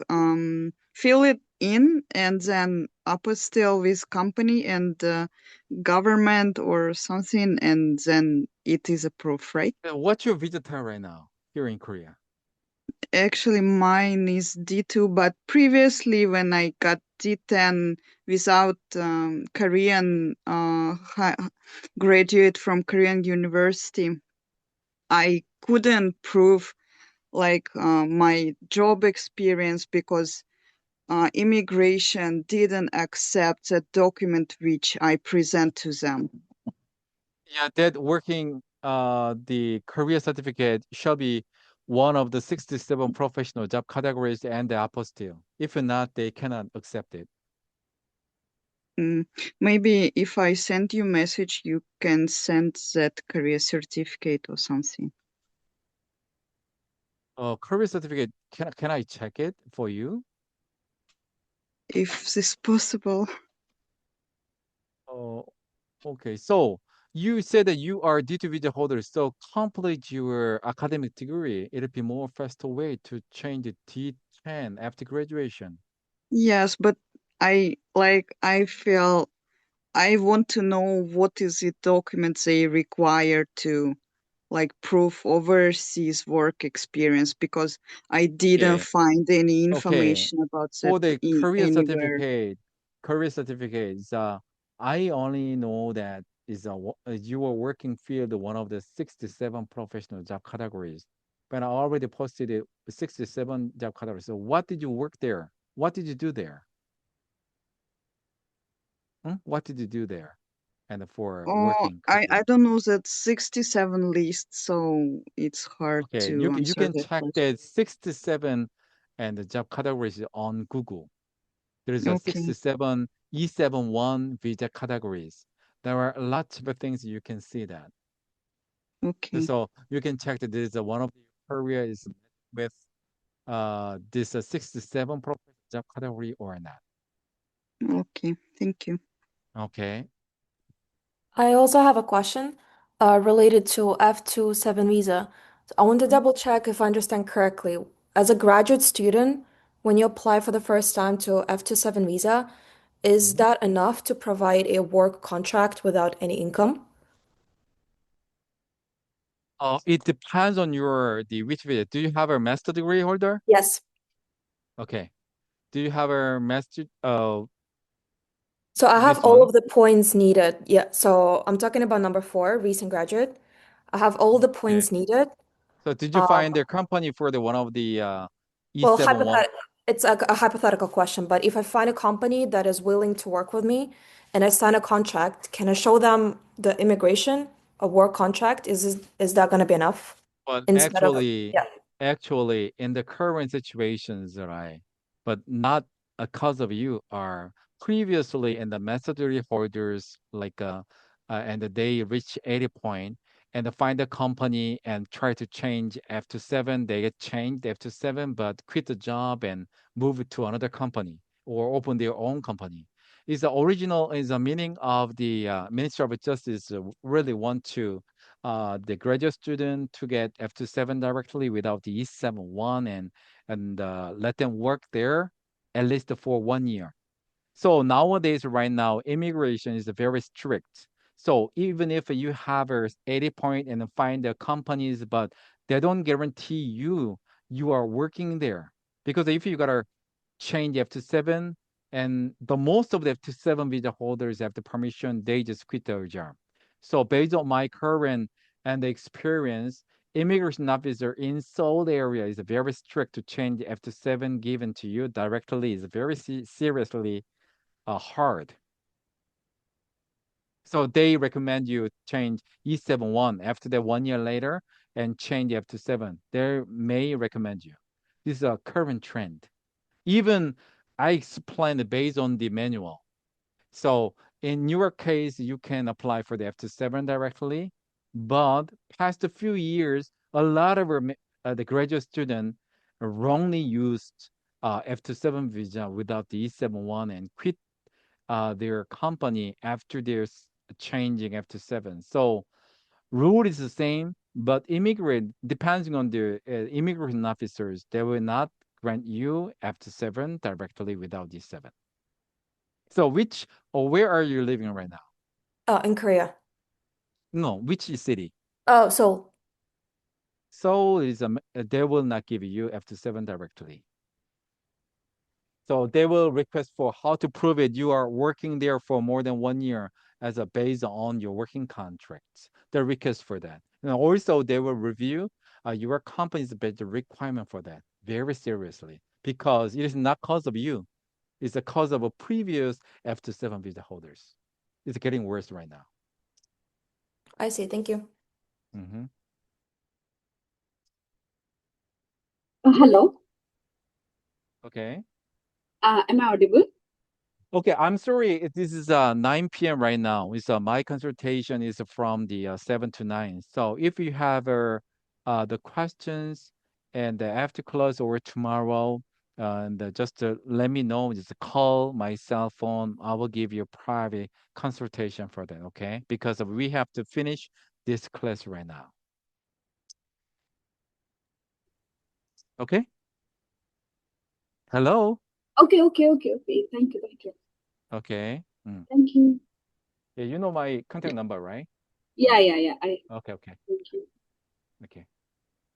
[SPEAKER 6] fill it in and then apostille with company and government or something, and then it is approved, right?
[SPEAKER 3] What's your visa time right now here in Korea?
[SPEAKER 6] Actually, mine is D2, but previously when I got D10 without Korean graduate from Korean university, I couldn't prove like my job experience because immigration didn't accept the document which I present to them.
[SPEAKER 3] Yeah, that working the career certificate shall be one of the 67 professional job categories and the apostille. If not, they cannot accept it.
[SPEAKER 6] Mm, maybe if I send you message, you can send that career certificate or something.
[SPEAKER 3] Career certificate, can I check it for you?
[SPEAKER 6] If this possible.
[SPEAKER 3] Oh, okay. So you said that you are D2 visa holder, so complete your academic degree. It'll be more faster way to change the D10 after graduation.
[SPEAKER 6] Yes, but I feel I want to know what is the documents they require to like prove overseas work experience because I didn't
[SPEAKER 3] Okay.
[SPEAKER 6] find any
[SPEAKER 3] Okay.
[SPEAKER 6] information about that
[SPEAKER 3] For the
[SPEAKER 6] anywhere.
[SPEAKER 3] career certificates, I only know that your working field one of the 67 professional job categories. But I already posted it 67 job categories. So what did you work there? What did you do there? Hmm? What did you do there? And for
[SPEAKER 6] Oh,
[SPEAKER 3] working
[SPEAKER 6] I
[SPEAKER 3] career.
[SPEAKER 6] don't know that 67 list, so it's hard
[SPEAKER 3] Okay,
[SPEAKER 6] to
[SPEAKER 3] you
[SPEAKER 6] answer
[SPEAKER 3] can
[SPEAKER 6] that
[SPEAKER 3] check
[SPEAKER 6] question.
[SPEAKER 3] that 67 and the job categories on Google. There is a
[SPEAKER 6] Okay,
[SPEAKER 3] 67 E71 visa categories. There are lots of things you can see that.
[SPEAKER 6] okay,
[SPEAKER 3] So you can check that this is one of the area is with this 67 professional job category or not.
[SPEAKER 6] okay. Thank you.
[SPEAKER 3] Okay.
[SPEAKER 7] I also have a question related to F-2-7 visa. I want to double check if I understand correctly. As a graduate student, when you apply for the first time to F-2-7 visa, is that enough to provide a work contract without any income?
[SPEAKER 3] It depends on which visa. Do you have a master degree holder?
[SPEAKER 7] Yes.
[SPEAKER 3] Okay. Do you have a master
[SPEAKER 7] So I have
[SPEAKER 3] this
[SPEAKER 7] all
[SPEAKER 3] one?
[SPEAKER 7] of the points needed. Yeah. So I'm talking about number 4, recent graduate. I have all the
[SPEAKER 3] Okay.
[SPEAKER 7] points needed.
[SPEAKER 3] So did you
[SPEAKER 7] Um,
[SPEAKER 3] find their company for the one of the
[SPEAKER 7] well,
[SPEAKER 3] E71?
[SPEAKER 7] it's a hypothetical question, but if I find a company that is willing to work with me and I sign a contract, can I show them the immigration, a work contract? Is that going to be enough
[SPEAKER 3] But
[SPEAKER 7] instead of, yeah.
[SPEAKER 3] actually, in the current situations, right? But not because of you are previously in the master degree holders, and they reach 80 point and they find a company and try to change F-7, they get changed F-7, but quit the job and move to another company or open their own company. Is the meaning of the Ministry of Justice really want to the graduate student to get F-7 directly without the E-71 and let them work there at least for 1 year. So nowadays, right now, immigration is very strict. So even if you have a 80 point and find the companies, but they don't guarantee you are working there. Because if you gotta change F-7, and the most of the F-7 visa holders have the permission, they just quit their job. So based on my current and the experience, immigration officer in Seoul area is very strict to change F-7 given to you directly is very seriously hard. So they recommend you change E71 after that 1 year later and change F-7. They may recommend you. This is a current trend. Even I explained based on the manual. So in your case, you can apply for the F-7 directly, but past a few years, a lot of the graduate student wrongly used F-7 visa without the E71 and quit their company after their changing F-7. So rule is the same, but immigrant, depending on the immigration officers, they will not grant you F-7 directly without D-7. So which or where are you living right now?
[SPEAKER 7] In Korea.
[SPEAKER 3] No, which city?
[SPEAKER 7] Oh, so
[SPEAKER 3] Seoul is they will not give you F-7 directly. So they will request for how to prove it you are working there for more than 1 year as a based on your working contracts. The request for that. And also they will review your company's budget requirement for that very seriously because it is not cause of you. It's the cause of a previous F-7 visa holders. It's getting worse right now.
[SPEAKER 7] I see. Thank you.
[SPEAKER 3] Mm-hmm.
[SPEAKER 8] Hello,
[SPEAKER 3] Okay.
[SPEAKER 8] am I audible?
[SPEAKER 3] Okay, I'm sorry. This is 9 p.m. right now. It's my consultation is from the 7 to 9. So if you have the questions and after class or tomorrow, and just let me know. Just call my cell phone. I will give you a private consultation for that. Okay? Because we have to finish this class right now. Okay? Hello?
[SPEAKER 8] Okay. Thank you.
[SPEAKER 3] Okay.
[SPEAKER 8] Thank you.
[SPEAKER 3] Yeah, you know my contact number, right?
[SPEAKER 8] Yeah.
[SPEAKER 3] Okay.
[SPEAKER 8] Thank you.
[SPEAKER 3] Okay.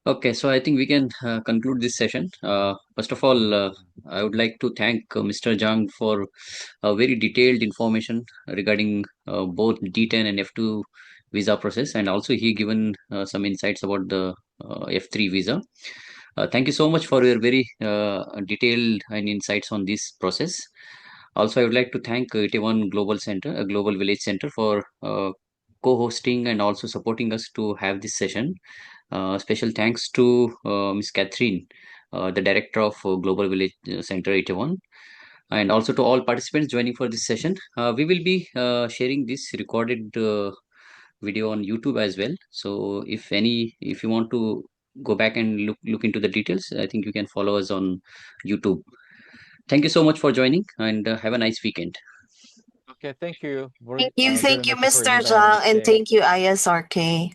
[SPEAKER 4] Okay, so I think we can conclude this session. First of all, I would like to thank Mr. Jang for very detailed information regarding both D-10 and F-2 visa process, and also he given some insights about the F-3 visa. Thank you so much for your very detailed and insights on this process. Also, I would like to thank Itaewon Global Center, Global Village Center, for co-hosting and also supporting us to have this session. Special thanks to Ms. Catherine, the director of Global Village Center 81, and also to all participants joining for this session. We will be sharing this recorded video on YouTube as well. So if you want to go back and look into the details, I think you can follow us on YouTube. Thank you so much for joining, and have a nice weekend.
[SPEAKER 3] Okay, thank you
[SPEAKER 2] Thank you,
[SPEAKER 3] very much for
[SPEAKER 2] Mr.
[SPEAKER 3] inviting me
[SPEAKER 2] Zhang, and
[SPEAKER 3] today.
[SPEAKER 2] thank you, ISRK.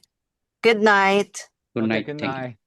[SPEAKER 2] Good night.
[SPEAKER 4] Good
[SPEAKER 3] Okay,
[SPEAKER 4] night.
[SPEAKER 3] good
[SPEAKER 4] Thank you.
[SPEAKER 3] night.